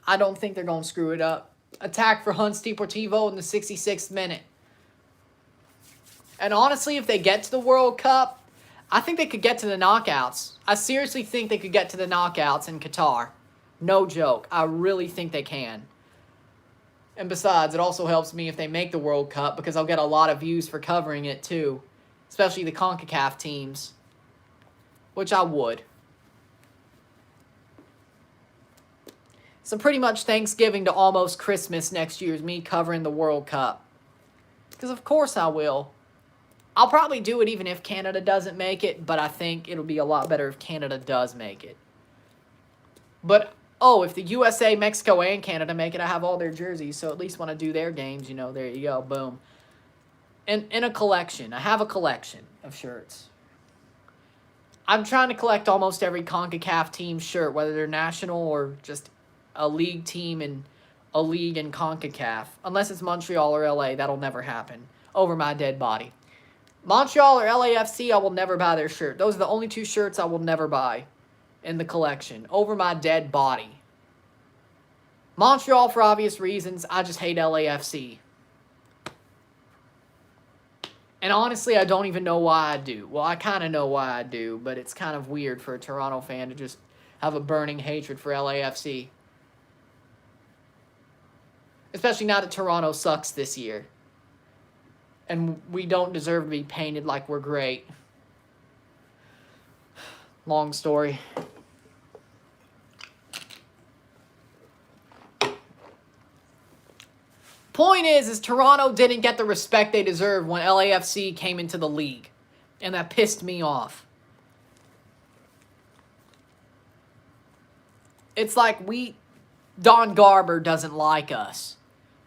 I don't think they're going to screw it up. Attack for Hunts Deportivo in the 66th minute. And honestly, if they get to the World Cup, I think they could get to the knockouts. I seriously think they could get to the knockouts in Qatar. No joke. I really think they can. And besides, it also helps me if they make the World Cup because I'll get a lot of views for covering it too. Especially the CONCACAF teams. Which I would. So pretty much Thanksgiving to almost Christmas next year is me covering the World Cup. Because of course I will. I'll probably do it even if Canada doesn't make it, but I think it'll be a lot better if Canada does make it. But, oh, if the USA, Mexico, and Canada make it, I have all their jerseys, so at least when I do their games, you know, there you go, boom. And in a collection. I have a collection of shirts. I'm trying to collect almost every CONCACAF team shirt, whether they're national or just a league team and a league in CONCACAF. Unless it's Montreal or LA, that'll never happen. Over my dead body. Montreal or LAFC, I will never buy their shirt. Those are the only 2 shirts I will never buy in the collection. Over my dead body. Montreal, for obvious reasons, I just hate LAFC. And honestly, I don't even know why I do. Well, I kind of know why I do, but it's kind of weird for a Toronto fan to just have a burning hatred for LAFC. Especially now that Toronto sucks this year. And we don't deserve to be painted like we're great. Long story. Point is Toronto didn't get the respect they deserved when LAFC came into the league. And that pissed me off. It's like Don Garber doesn't like us.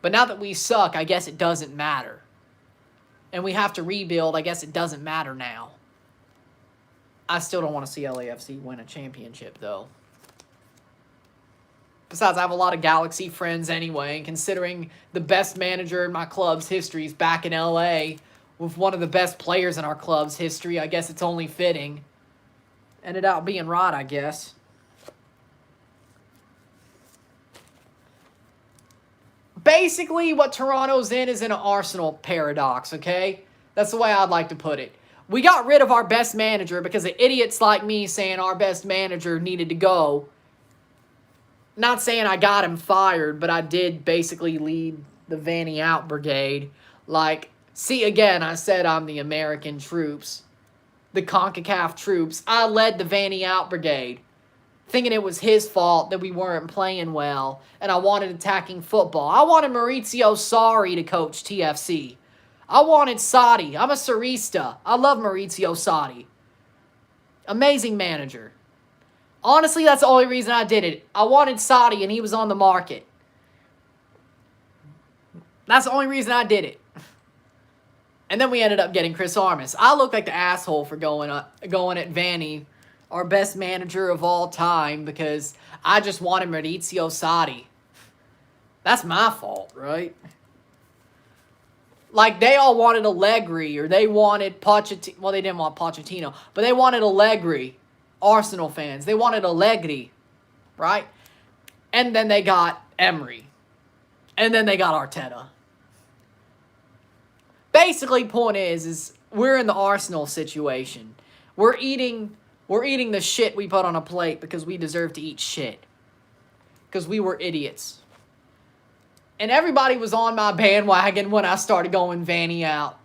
But now that we suck, I guess it doesn't matter. And we have to rebuild, I guess it doesn't matter now. I still don't want to see LAFC win a championship, though. Besides, I have a lot of Galaxy friends anyway, and considering the best manager in my club's history is back in LA with one of the best players in our club's history, I guess it's only fitting. Ended up being right, I guess. Basically, what Toronto's in is in an Arsenal paradox, okay? That's the way I'd like to put it. We got rid of our best manager because of idiots like me saying our best manager needed to go. Not saying I got him fired, but I did basically lead the Vanny out brigade. Like, see, again, I said I'm the American troops. The CONCACAF troops. I led the Vanny out brigade. Thinking it was his fault that we weren't playing well. And I wanted attacking football. I wanted Maurizio Sarri to coach TFC. I wanted Sarri. I'm a Sarrista. I love Maurizio Sarri. Amazing manager. Honestly, that's the only reason I did it. I wanted Sarri, and he was on the market. That's the only reason I did it. And then we ended up getting Chris Armas. I look like the asshole for going at Vanny, our best manager of all time, because I just wanted Maurizio Sarri. That's my fault, right? Like, they all wanted Allegri, or they wanted Pochettino. Well, they didn't want Pochettino, but they wanted Allegri. Arsenal fans. They wanted Allegri, right? And then they got Emery. And then they got Arteta. Basically, point is we're in the Arsenal situation. We're eating the shit we put on a plate because we deserve to eat shit. Because we were idiots. And everybody was on my bandwagon when I started going Vanny out.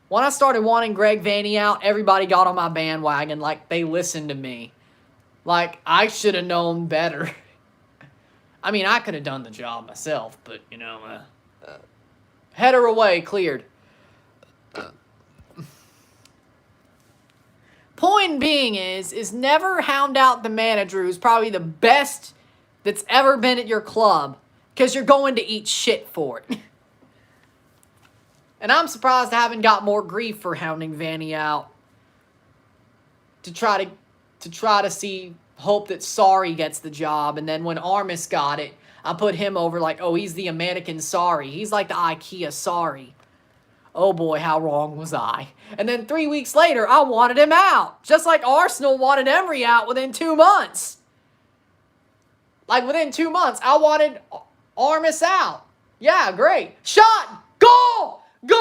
When I started wanting Greg Vanny out, everybody got on my bandwagon like they listened to me. Like, I should have known better. I mean, I could have done the job myself, but, you know, header away, cleared. Point being is never hound out the manager who's probably the best that's ever been at your club, because you're going to eat shit for it. And I'm surprised I haven't got more grief for hounding Vanny out. To try to hope that Sarri gets the job. And then when Armas got it, I put him over like, oh, he's the American Sarri. He's like the IKEA Sarri. Oh boy, how wrong was I? And then 3 weeks later, I wanted him out. Just like Arsenal wanted Emery out within 2 months. Like within 2 months, I wanted Armas out. Yeah, great. Shot! Goal! Goal!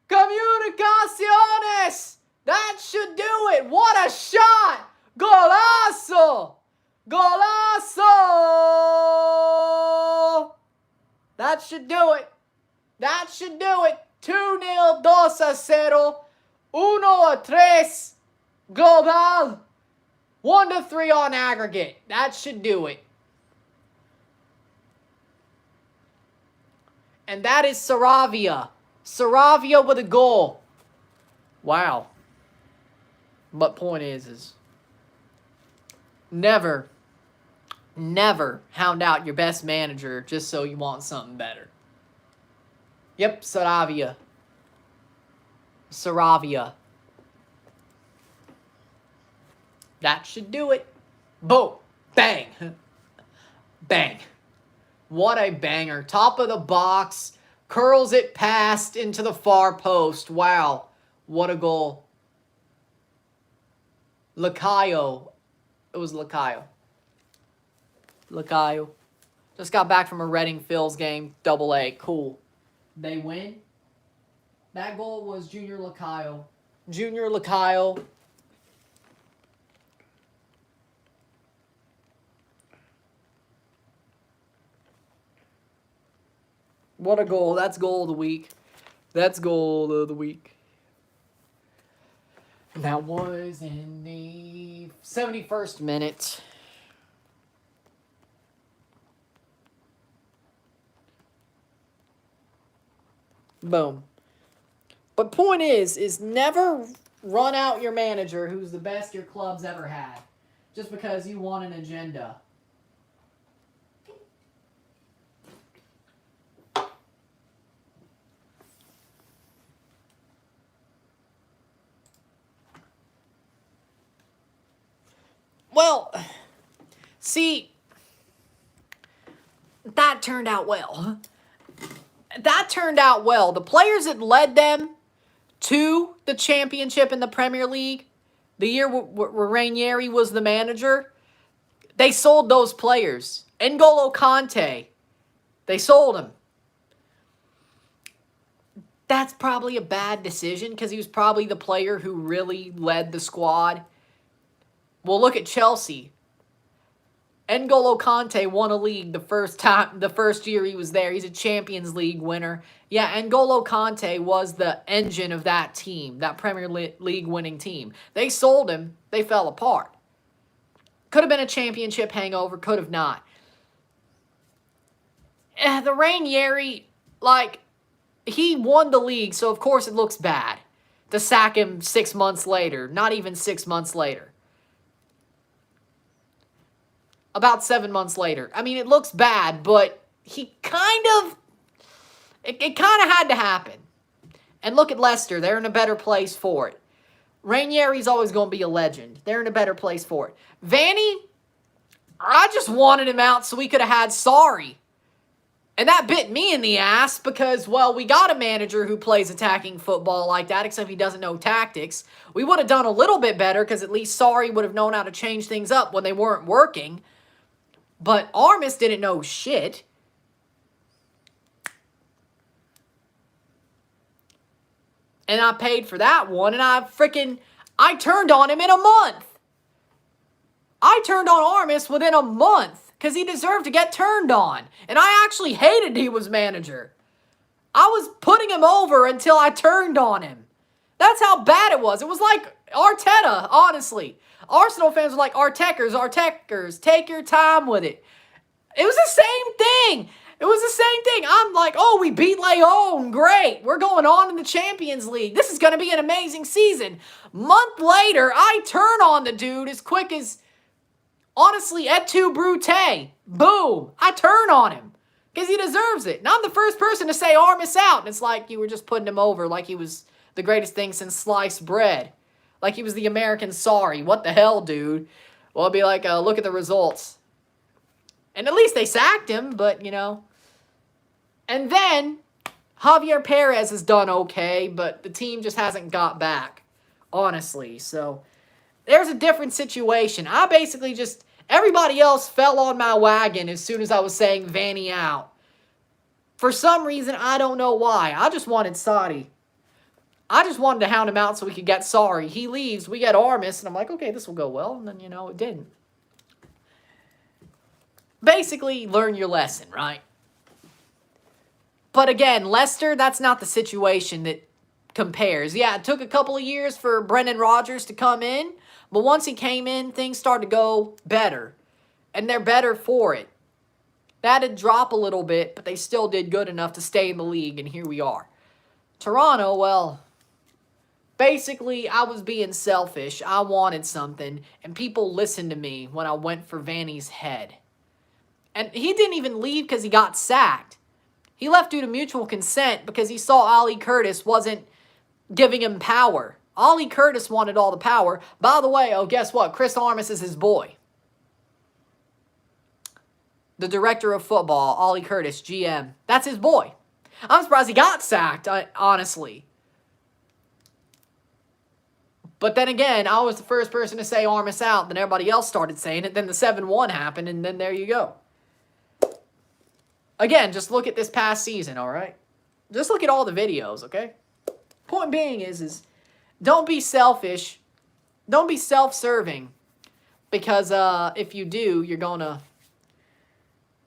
Comunicaciones! That should do it! What a shot! Golazo! Golazo! That should do it. That should do it. 2-0, 2-0, 1-3, global, 1-3 on aggregate. That should do it. And that is Saravia. Saravia with a goal. Wow. But point is never hound out your best manager just so you want something better. Yep, Saravia. Saravia. That should do it. Boom. Bang. Bang. What a banger. Top of the box. Curls it past into the far post. Wow. What a goal. Lacayo. It was Lacayo. Lacayo. Just got back from a Reading Phils game. AA. Cool. They win. That goal was Junior Lacayo. Junior Lacayo. What a goal. That's goal of the week. That's goal of the week. And that was in the 71st minute. Boom. But point is never run out your manager who's the best your club's ever had. Just because you want an agenda. Well, see, that turned out well. That turned out well. The players that led them to the championship in the Premier League, the year where Ranieri was the manager, they sold those players. N'Golo Kante, they sold him. That's probably a bad decision because he was probably the player who really led the squad. Well, look at Chelsea. N'Golo Kante won a league the first year he was there. He's a Champions League winner. Yeah, N'Golo Kante was the engine of that team, that Premier League winning team. They sold him. They fell apart. Could have been a championship hangover. Could have not. The Ranieri, like, he won the league, so of course it looks bad to sack him 6 months later. Not even 6 months later. About 7 months later. I mean, it looks bad, but he kind of... It kind of had to happen. And look at Leicester. They're in a better place for it. Ranieri's always going to be a legend. They're in a better place for it. Vanny, I just wanted him out so we could have had Sarri. And that bit me in the ass because, well, we got a manager who plays attacking football like that, except he doesn't know tactics. We would have done a little bit better because at least Sarri would have known how to change things up when they weren't working. But Armis didn't know shit. And I paid for that one, and I turned on him in a month. I turned on Armis within a month. Because he deserved to get turned on. And I actually hated he was manager. I was putting him over until I turned on him. That's how bad it was. It was like Arteta, honestly. Arsenal fans were like, Artekers, take your time with it. It was the same thing. It was the same thing. I'm like, oh, we beat Lyon. Great. We're going on in the Champions League. This is going to be an amazing season. Month later, I turn on the dude as quick as... Honestly, et tu, Brute. Boom. I turn on him. Because he deserves it. And I'm the first person to say Armis out. And it's like you were just putting him over like he was the greatest thing since sliced bread. Like he was the American Sarri. What the hell, dude? Well, it'd be like, look at the results. And at least they sacked him, but, you know. And then, Javier Perez has done okay, but the team just hasn't got back. Honestly, so... There's a different situation. I basically just... Everybody else fell on my wagon as soon as I was saying Vanny out. For some reason, I don't know why. I just wanted Sarri. I just wanted to hound him out so we could get Sarri. He leaves, we get Armis, and I'm like, okay, this will go well. And then, you know, it didn't. Basically, learn your lesson, right? But again, Leicester, that's not the situation that compares. Yeah, it took a couple of years for Brendan Rodgers to come in. But once he came in, things started to go better. And they're better for it. That had dropped a little bit, but they still did good enough to stay in the league, and here we are. Toronto, well, basically, I was being selfish. I wanted something, and people listened to me when I went for Vanny's head. And he didn't even leave because he got sacked. He left due to mutual consent because he saw Ollie Curtis wasn't giving him power. Ollie Curtis wanted all the power. By the way, oh, guess what? Chris Armis is his boy. The director of football, Ollie Curtis, GM. That's his boy. I'm surprised he got sacked, honestly. But then again, I was the first person to say Armis out. Then everybody else started saying it. Then the 7-1 happened, and then there you go. Again, just look at this past season, all right? Just look at all the videos, okay? Point being is don't be selfish. Don't be self-serving. Because if you do, you're going to...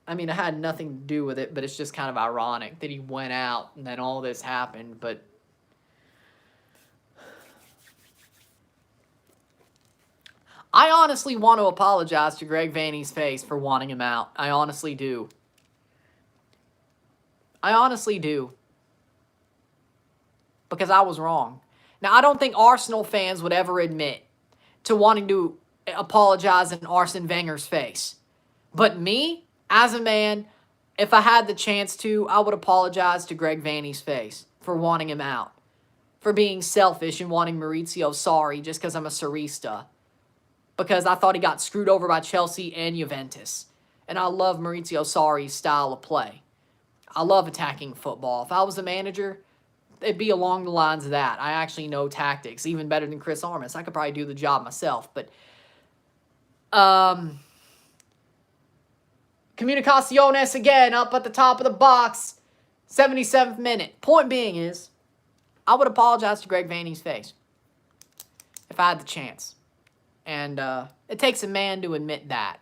I mean, it had nothing to do with it, but it's just kind of ironic that he went out and then all this happened. But I honestly want to apologize to Greg Vanny's face for wanting him out. I honestly do. I honestly do. Because I was wrong. Now, I don't think Arsenal fans would ever admit to wanting to apologize in Arsene Wenger's face. But me, as a man, if I had the chance to, I would apologize to Greg Vanny's face for wanting him out. For being selfish and wanting Maurizio Sarri just because I'm a Sarrista. because I thought he got screwed over by Chelsea and Juventus. And I love Maurizio Sarri's style of play. I love attacking football. If I was a manager, it'd be along the lines of that. I actually know tactics, even better than Chris Armas. I could probably do the job myself. But Comunicaciones again up at the top of the box. 77th minute. Point being is, I would apologize to Greg Vanney's face if I had the chance. And it takes a man to admit that.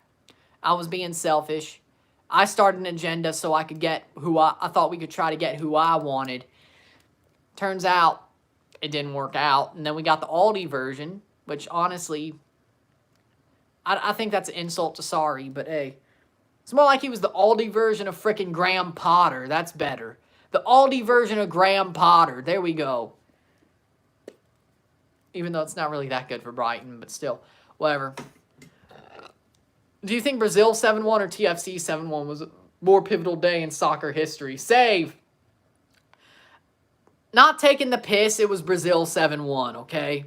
I was being selfish. I started an agenda so I could get who I thought we could try to get who I wanted. Turns out it didn't work out. And then we got the Aldi version, which honestly, I think that's an insult to Sarri, but hey. It's more like he was the Aldi version of frickin' Graham Potter. That's better. The Aldi version of Graham Potter. There we go. Even though it's not really that good for Brighton, but still, whatever. Do you think Brazil 7-1 or TFC 7-1 was a more pivotal day in soccer history? Save. Not taking the piss, it was Brazil 7-1, okay?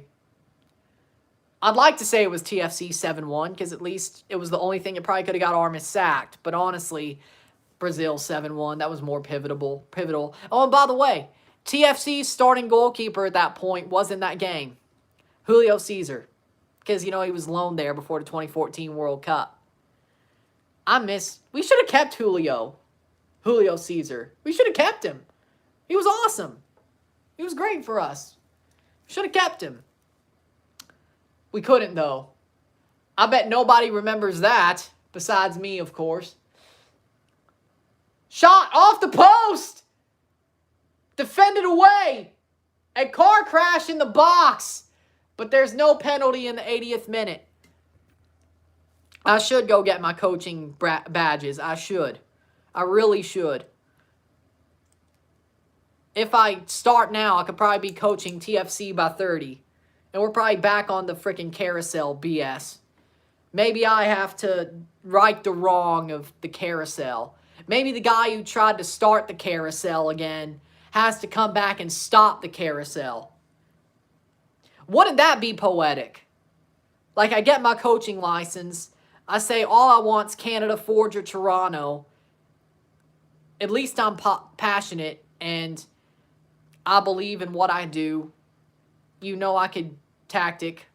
I'd like to say it was TFC 7-1, because at least it was the only thing that probably could have got Armas sacked. But honestly, Brazil 7-1, that was more pivotal. Oh, and by the way, TFC's starting goalkeeper at that point was in that game. Julio Cesar. Because, you know, he was loaned there before the 2014 World Cup. We should have kept Julio Cesar. We should have kept him. He was awesome. He was great for us. Should have kept him. We couldn't, though. I bet nobody remembers that, besides me, of course. Shot off the post! Defended away! A car crash in the box! But there's no penalty in the 80th minute. I should go get my coaching badges. I should. I really should. If I start now, I could probably be coaching TFC by 30. And we're probably back on the freaking carousel BS. Maybe I have to right the wrong of the carousel. Maybe the guy who tried to start the carousel again has to come back and stop the carousel. Wouldn't that be poetic? Like, I get my coaching license. I say all I want's Canada, Forge, or Toronto. At least I'm passionate, and I believe in what I do. You know I could tactic.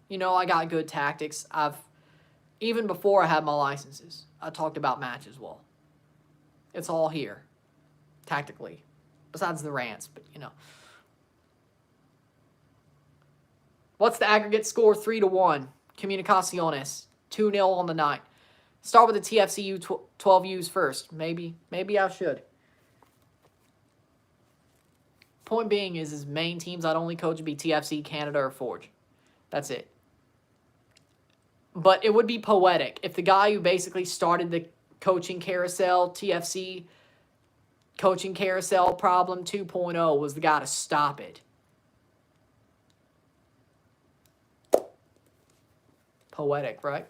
You know I got good tactics. Even before I had my licenses, I talked about matches well. It's all here, tactically. Besides the rants, but you know. What's the aggregate score? 3-1. Comunicaciones. 2-0 on the night. Start with the TFC U12Us first. Maybe I should. Point being is main teams I'd only coach would be TFC, Canada, or Forge. That's it. But it would be poetic if the guy who basically started the coaching carousel, TFC coaching carousel problem 2.0 was the guy to stop it. Poetic, right?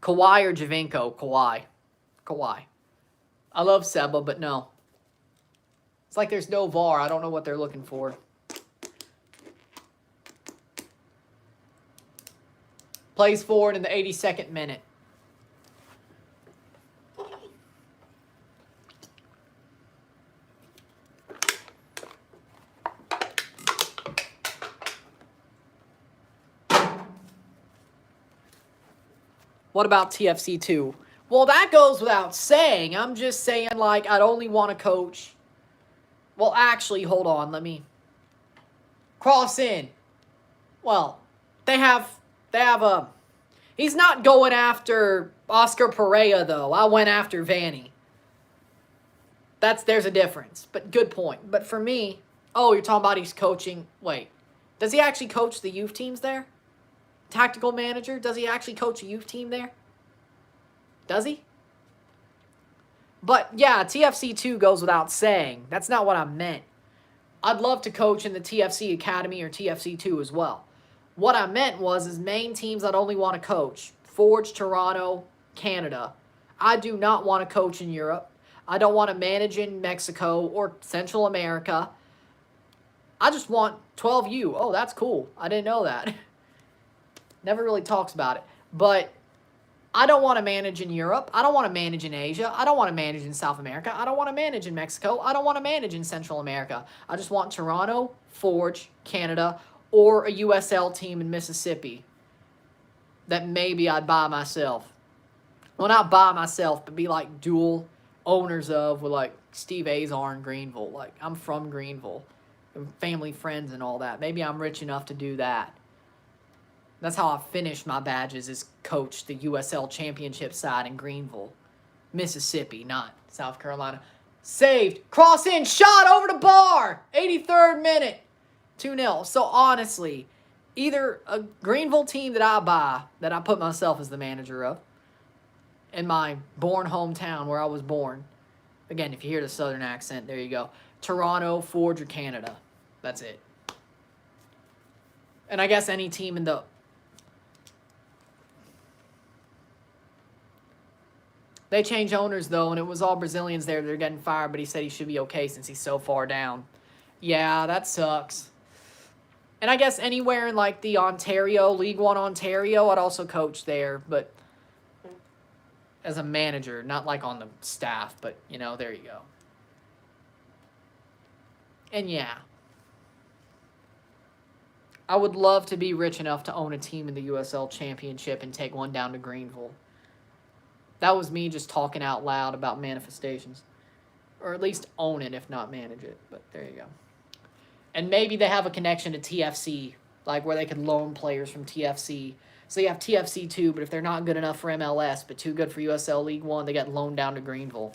Kawhi or Javinko? Kawhi. I love Seba, but no. It's like there's no VAR. I don't know what they're looking for. Plays forward in the 82nd minute. What about TFC 2? Well, that goes without saying. I'm just saying, like, I'd only want to coach. Well, actually, hold on. Let me cross in. Well, they have a... He's not going after Oscar Pereira, though. I went after Vanney. There's a difference. But good point. But for me... Oh, you're talking about he's coaching... Wait. Does he actually coach the youth teams there? Tactical manager? Does he actually coach a youth team there? Does he? But, yeah, TFC 2 goes without saying. That's not what I meant. I'd love to coach in the TFC Academy or TFC 2 as well. What I meant was main teams I'd only want to coach. Forge, Toronto, Canada. I do not want to coach in Europe. I don't want to manage in Mexico or Central America. I just want 12U. Oh, that's cool. I didn't know that. Never really talks about it. But I don't want to manage in Europe. I don't want to manage in Asia. I don't want to manage in South America. I don't want to manage in Mexico. I don't want to manage in Central America. I just want Toronto, Forge, Canada, or a USL team in Mississippi that maybe I'd buy myself. Well, not buy myself, but be like dual owners of with like Steve Azar in Greenville. Like, I'm from Greenville. Family, friends, and all that. Maybe I'm rich enough to do that. That's how I finished my badges, is coach the USL Championship side in Greenville, Mississippi, not South Carolina. Saved. Cross in. Shot over the bar. 83rd minute. 2-0. So, honestly, either a Greenville team that I buy, that I put myself as the manager of, in my born hometown where I was born. Again, if you hear the southern accent, there you go. Toronto, Forge, or Canada. That's it. And I guess any team in the... They changed owners, though, and it was all Brazilians there that are getting fired, but he said he should be okay since he's so far down. Yeah, that sucks. And I guess anywhere in, like, the Ontario, League One Ontario, I'd also coach there, but as a manager, not, like, on the staff, but, you know, there you go. And, yeah. I would love to be rich enough to own a team in the USL Championship and take one down to Greenville. That was me just talking out loud about manifestations. Or at least own it, if not manage it. But there you go. And maybe they have a connection to TFC, like where they could loan players from TFC. So you have TFC too, but if they're not good enough for MLS, but too good for USL League One, they get loaned down to Greenville.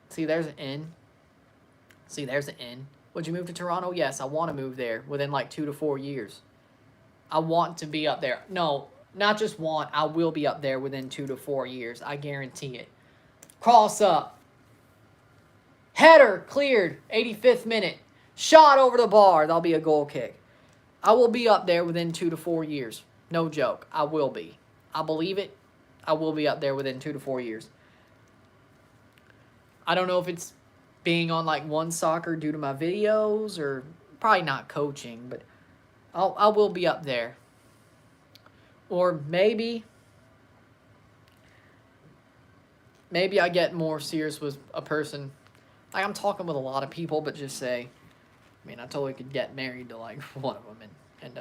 See, there's an in. See, there's an in. Would you move to Toronto? Yes, I want to move there within like 2 to 4 years. I want to be up there. No, not just want. I will be up there within 2 to 4 years. I guarantee it. Cross up. Header cleared. 85th minute. Shot over the bar. That'll be a goal kick. I will be up there within 2 to 4 years. No joke. I will be. I believe it. I will be up there within 2 to 4 years. I don't know if it's being on like One Soccer due to my videos, or probably not coaching, but I will be up there. Or maybe I get more serious with a person. Like, I'm talking with a lot of people, but just say, I mean, I totally could get married to like one of them, and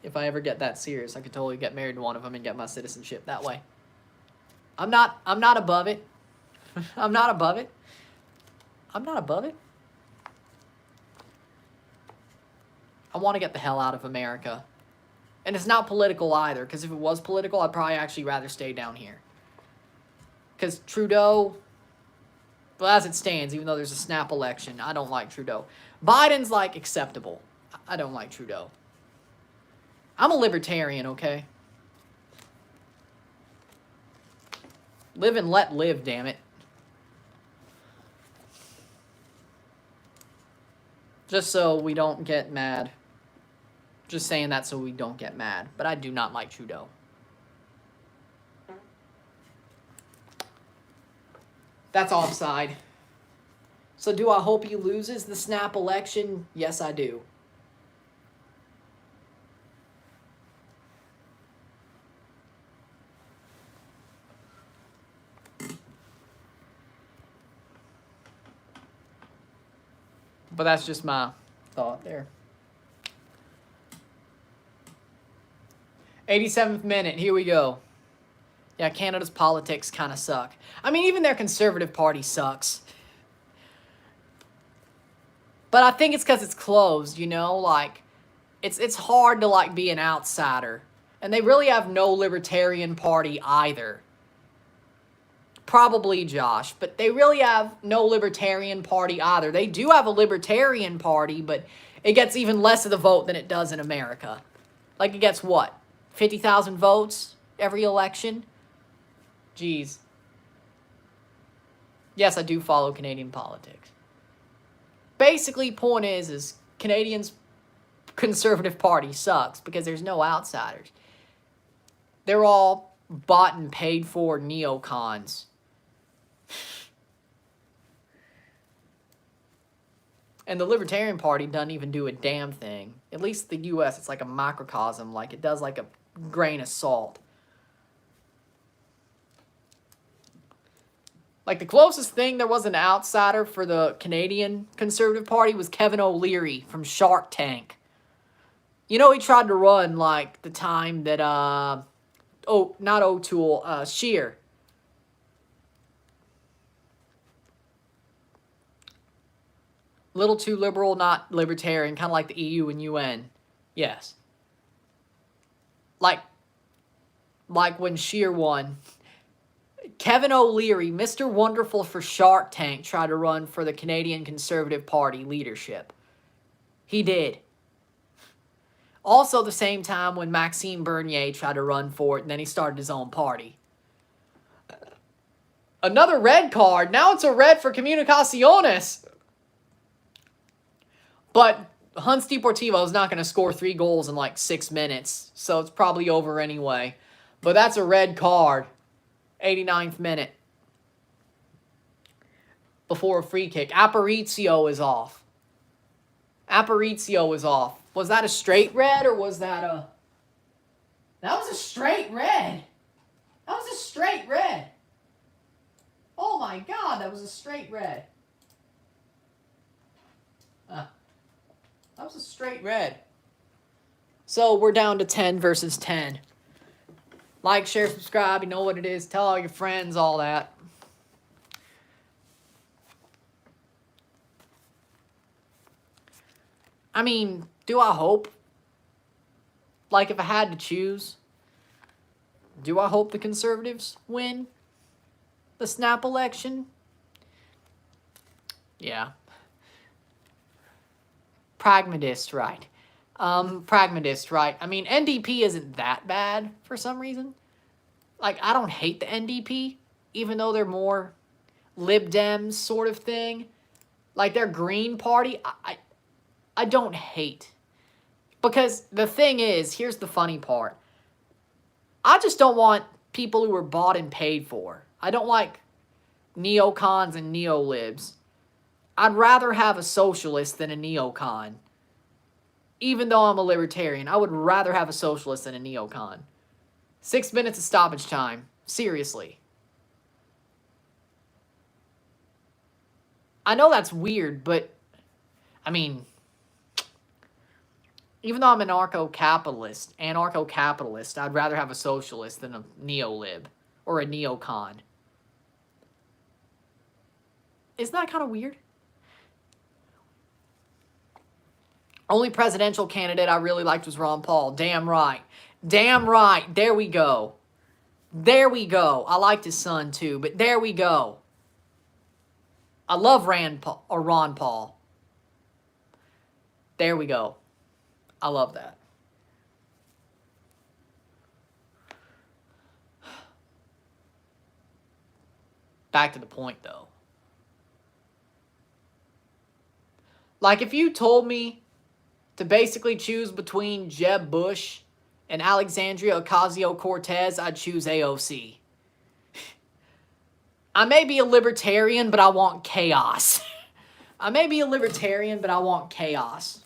if I ever get that serious, I could totally get married to one of them and get my citizenship that way. I'm not above it. I'm not above it. I'm not above it. I want to get the hell out of America. And it's not political either, because if it was political, I'd probably actually rather stay down here. Because Trudeau, well, as it stands, even though there's a snap election, I don't like Trudeau. Biden's, like, acceptable. I don't like Trudeau. I'm a libertarian, okay? Live and let live, damn it. Just so we don't get mad. Just saying that so we don't get mad. But I do not like Trudeau. That's offside. So do I hope he loses the snap election? Yes, I do. But that's just my thought there. 87th minute. Here we go. Yeah, Canada's politics kind of suck. I mean, even their Conservative Party sucks. But I think it's because it's closed, you know? Like, it's hard to, like, be an outsider. And they really have no Libertarian Party either. Probably Josh, but they really have no Libertarian Party either. They do have a Libertarian Party, but it gets even less of the vote than it does in America. Like, it gets what? 50,000 votes every election? Jeez. Yes, I do follow Canadian politics. Basically, point is Canadians' Conservative Party sucks because there's no outsiders. They're all bought and paid for neocons And the Libertarian Party doesn't even do a damn thing. At least the U.S., it's like a microcosm. Like, it does like a grain of salt. Like, the closest thing there was an outsider for the Canadian Conservative Party was Kevin O'Leary from Shark Tank. You know, he tried to run, like, the time that, not O'Toole, Scheer. Little too liberal, not libertarian, kind of like the EU and UN. Yes. Like when Scheer won. Kevin O'Leary, Mr. Wonderful for Shark Tank, tried to run for the Canadian Conservative Party leadership. He did. Also the same time when Maxime Bernier tried to run for it, and then he started his own party. Another red card. Now it's a red for Comunicaciones. But Hunts Deportivo is not going to score 3 goals in like 6 minutes, so it's probably over anyway. But that's a red card. 89th minute. Before a free kick. Aparicio is off. Aparicio is off. Was that a straight red or was that a... That was a straight red. That was a straight red. Oh my God, that was a straight red. That was a straight red. So we're down to 10 versus 10. Like, share, subscribe. You know what it is. Tell all your friends, all that. I mean, do I hope? Like, if I had to choose, do I hope the Conservatives win the snap election? Yeah. Pragmatist, right. Pragmatist, right. I mean, NDP isn't that bad for some reason. Like, I don't hate the NDP, even though they're more Lib Dems sort of thing. Like, their Green Party, I don't hate. Because the thing is, here's the funny part. I just don't want people who are bought and paid for. I don't like neocons and neolibs. I'd rather have a socialist than a neocon. Even though I'm a libertarian, I would rather have a socialist than a neocon. 6 minutes of stoppage time. Seriously. I know that's weird, but, I mean, even though I'm an anarcho-capitalist, I'd rather have a socialist than a neolib or a neocon. Isn't that kind of weird? Only presidential candidate I really liked was Ron Paul. Damn right. Damn right. There we go. There we go. I liked his son too, but there we go. I love Ron Paul. There we go. I love that. Back to the point, though. Like, if you told me to basically choose between Jeb Bush and Alexandria Ocasio-Cortez, I'd choose AOC. I may be a libertarian, but I want chaos. I may be a libertarian, but I want chaos.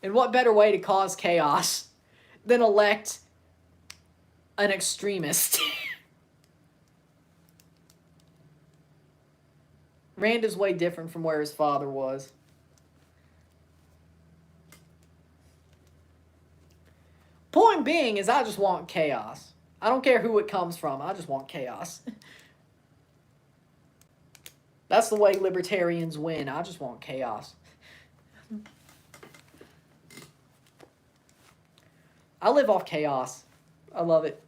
And what better way to cause chaos than elect an extremist? Rand is way different from where his father was. Point being is I just want chaos. I don't care who it comes from. I just want chaos. That's the way libertarians win. I just want chaos. I live off chaos. I love it.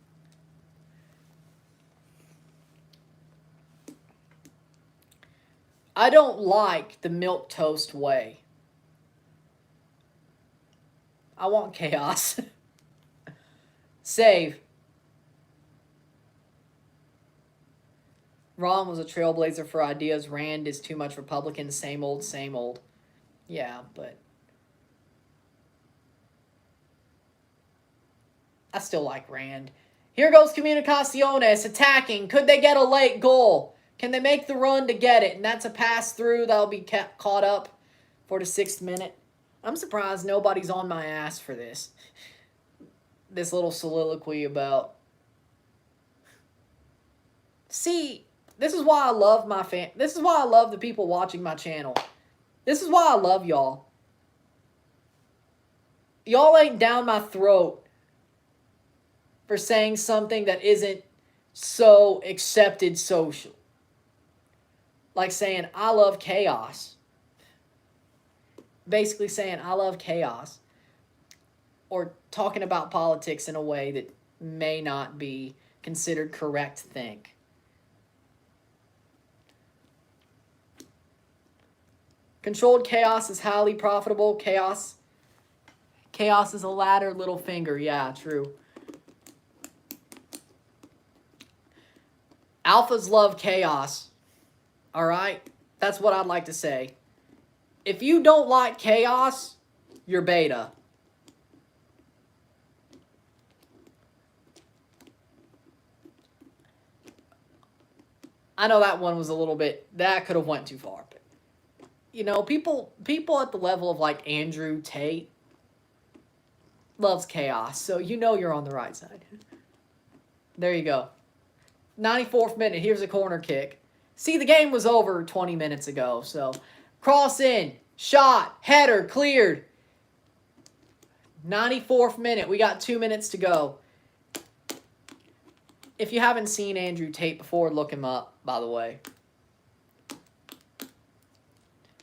I don't like the milquetoast way. I want chaos. Save. Ron was a trailblazer for ideas. Rand is too much Republican. Same old, same old. Yeah, but I still like Rand. Here goes Comunicaciones attacking. Could they get a late goal? Can they make the run to get it? And that's a pass through that'll be caught up for the 6th minute. I'm surprised nobody's on my ass for this. This little soliloquy about... See, this is why I love my fan. This is why I love the people watching my channel. This is why I love y'all. Y'all ain't down my throat for saying something that isn't so accepted social. Like saying, I love chaos. Basically saying, I love chaos. Or talking about politics in a way that may not be considered correct to think. Controlled chaos is highly profitable. Chaos is a ladder, little finger. Yeah, true. Alphas love chaos. Alright? That's what I'd like to say. If you don't like chaos, you're beta. I know that one was a little bit... That could have went too far. But, you know, people at the level of like Andrew Tate loves chaos. So you know you're on the right side. There you go. 94th minute. Here's a corner kick. See, the game was over 20 minutes ago. So, cross in. Shot. Header. Cleared. 94th minute. We got 2 minutes to go. If you haven't seen Andrew Tate before, look him up, by the way.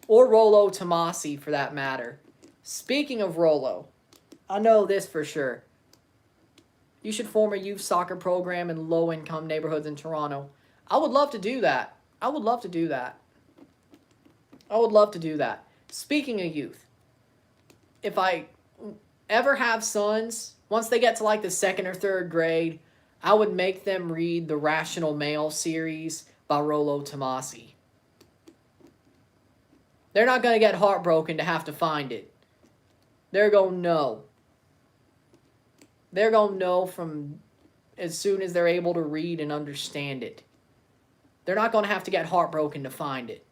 Or Rollo Tomasi, for that matter. Speaking of Rollo, I know this for sure. You should form a youth soccer program in low-income neighborhoods in Toronto. I would love to do that. I would love to do that. I would love to do that. Speaking of youth, if I ever have sons, once they get to like the 2nd or 3rd grade, I would make them read the Rational Male series by Rollo Tomasi. They're not going to get heartbroken to have to find it. They're going to know. They're going to know from as soon as they're able to read and understand it. They're not going to have to get heartbroken to find it.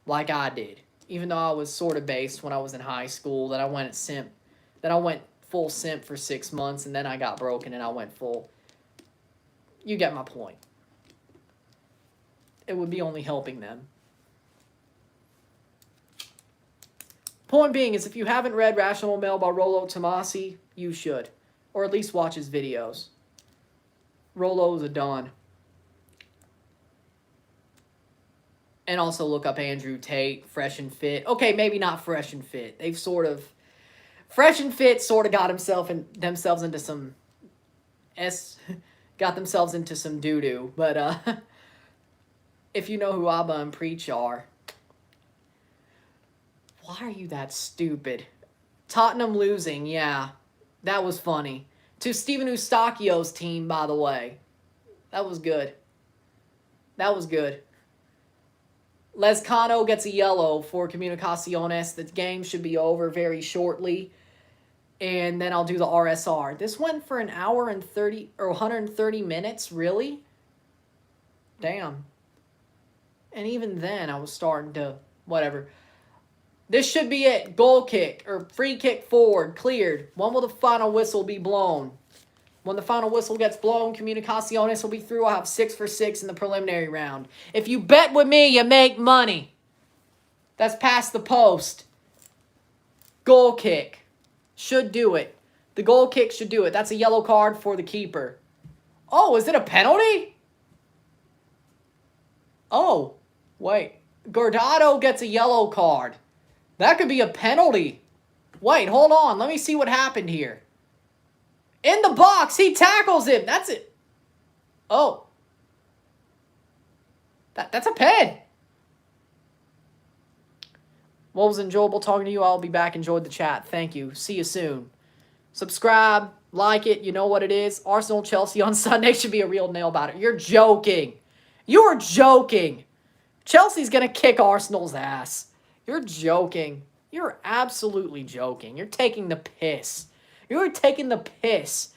Like I did. Even though I was sort of based when I was in high school, that I went full simp for 6 months, and then I got broken and I went full. You get my point. It would be only helping them. Point being is, if you haven't read Rational Male by Rollo Tomasi, you should. Or at least watch his videos. Rollo's a don. And also look up Andrew Tate, Fresh and Fit. Okay, maybe not Fresh and Fit. They've sort of... Fresh and Fit sort of got themselves into some... Got themselves into some doo-doo. But, if you know who Abba and Preach are... Why are you that stupid? Tottenham losing, yeah. That was funny. To Steven Eustachio's team, by the way. That was good. That was good. Lescano gets a yellow for Comunicaciones. The game should be over very shortly. And then I'll do the RSR. This went for an hour and 30 or 130 minutes, really? Damn. And even then, I was starting to... Whatever. This should be it. Goal kick or free kick forward. Cleared. When will the final whistle be blown? When the final whistle gets blown, Comunicaciones will be through. I'll have 6 for 6 in the preliminary round. If you bet with me, you make money. That's past the post. Goal kick. Should do it. The goal kick should do it. That's a yellow card for the keeper. Oh, is it a penalty? Oh, wait. Gordado gets a yellow card. That could be a penalty. Wait, hold on. Let me see what happened here. In the box, he tackles him. That's it. Oh. That's a pen. Well, it was enjoyable talking to you. I'll be back. Enjoyed the chat. Thank you. See you soon. Subscribe. Like it. You know what it is. Arsenal-Chelsea on Sunday should be a real nail-biter. You're joking. You are joking. Chelsea's going to kick Arsenal's ass. You're joking. You're absolutely joking. You're taking the piss. You're taking the piss.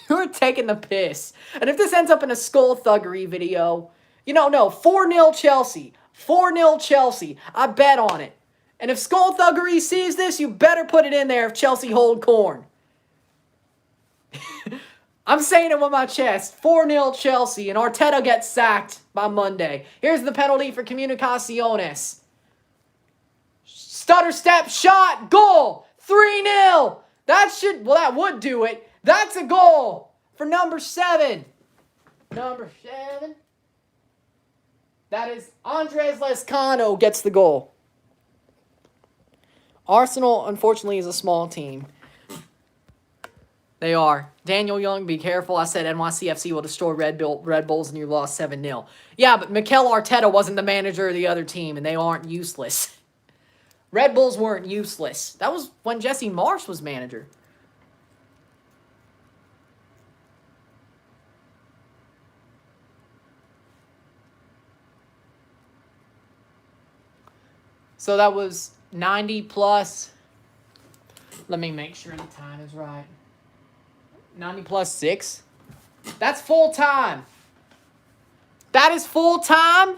You're taking the piss. And if this ends up in a skull thuggery video, you know, no, 4-0 Chelsea. 4-0 Chelsea. I bet on it. And if Skullthuggery sees this, you better put it in there if Chelsea hold corn. I'm saying it with my chest. 4-0 Chelsea, and Arteta gets sacked by Monday. Here's the penalty for Comunicaciones. Stutter step shot, goal, 3-0. That would do it. That's a goal for number 7. Number 7. That is Andres Lescano gets the goal. Arsenal, unfortunately, is a small team. They are. Daniel Young, be careful. I said NYCFC will destroy Red Bulls and you lost 7-0. Yeah, but Mikel Arteta wasn't the manager of the other team, and they aren't useless. Red Bulls weren't useless. That was when Jesse Marsch was manager. So that was 90 plus. Let me make sure the time is right. 90 plus 6. That's full time. That is full time.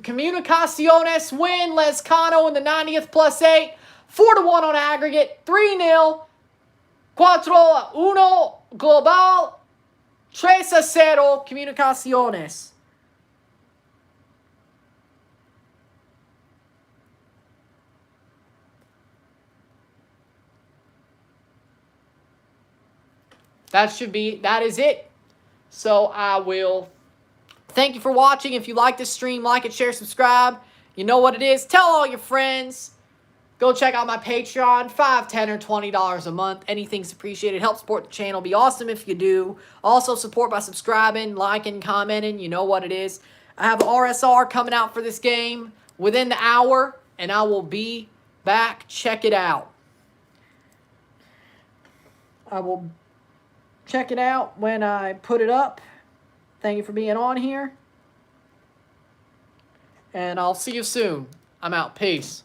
Comunicaciones win. Lescano in the 90th plus 8. 4-1 on aggregate. 3-0. 4-1 global. 3-0 Comunicaciones. That is it. So I will thank you for watching. If you like this stream, like it, share, subscribe. You know what it is. Tell all your friends. Go check out my Patreon. $5, $10, or $20 a month. Anything's appreciated. Help support the channel. Be awesome if you do. Also support by subscribing, liking, commenting. You know what it is. I have RSR coming out for this game within the hour, and I will be back. Check it out. I will check it out when I put it up. Thank you for being on here. And I'll see you soon. I'm out. Peace.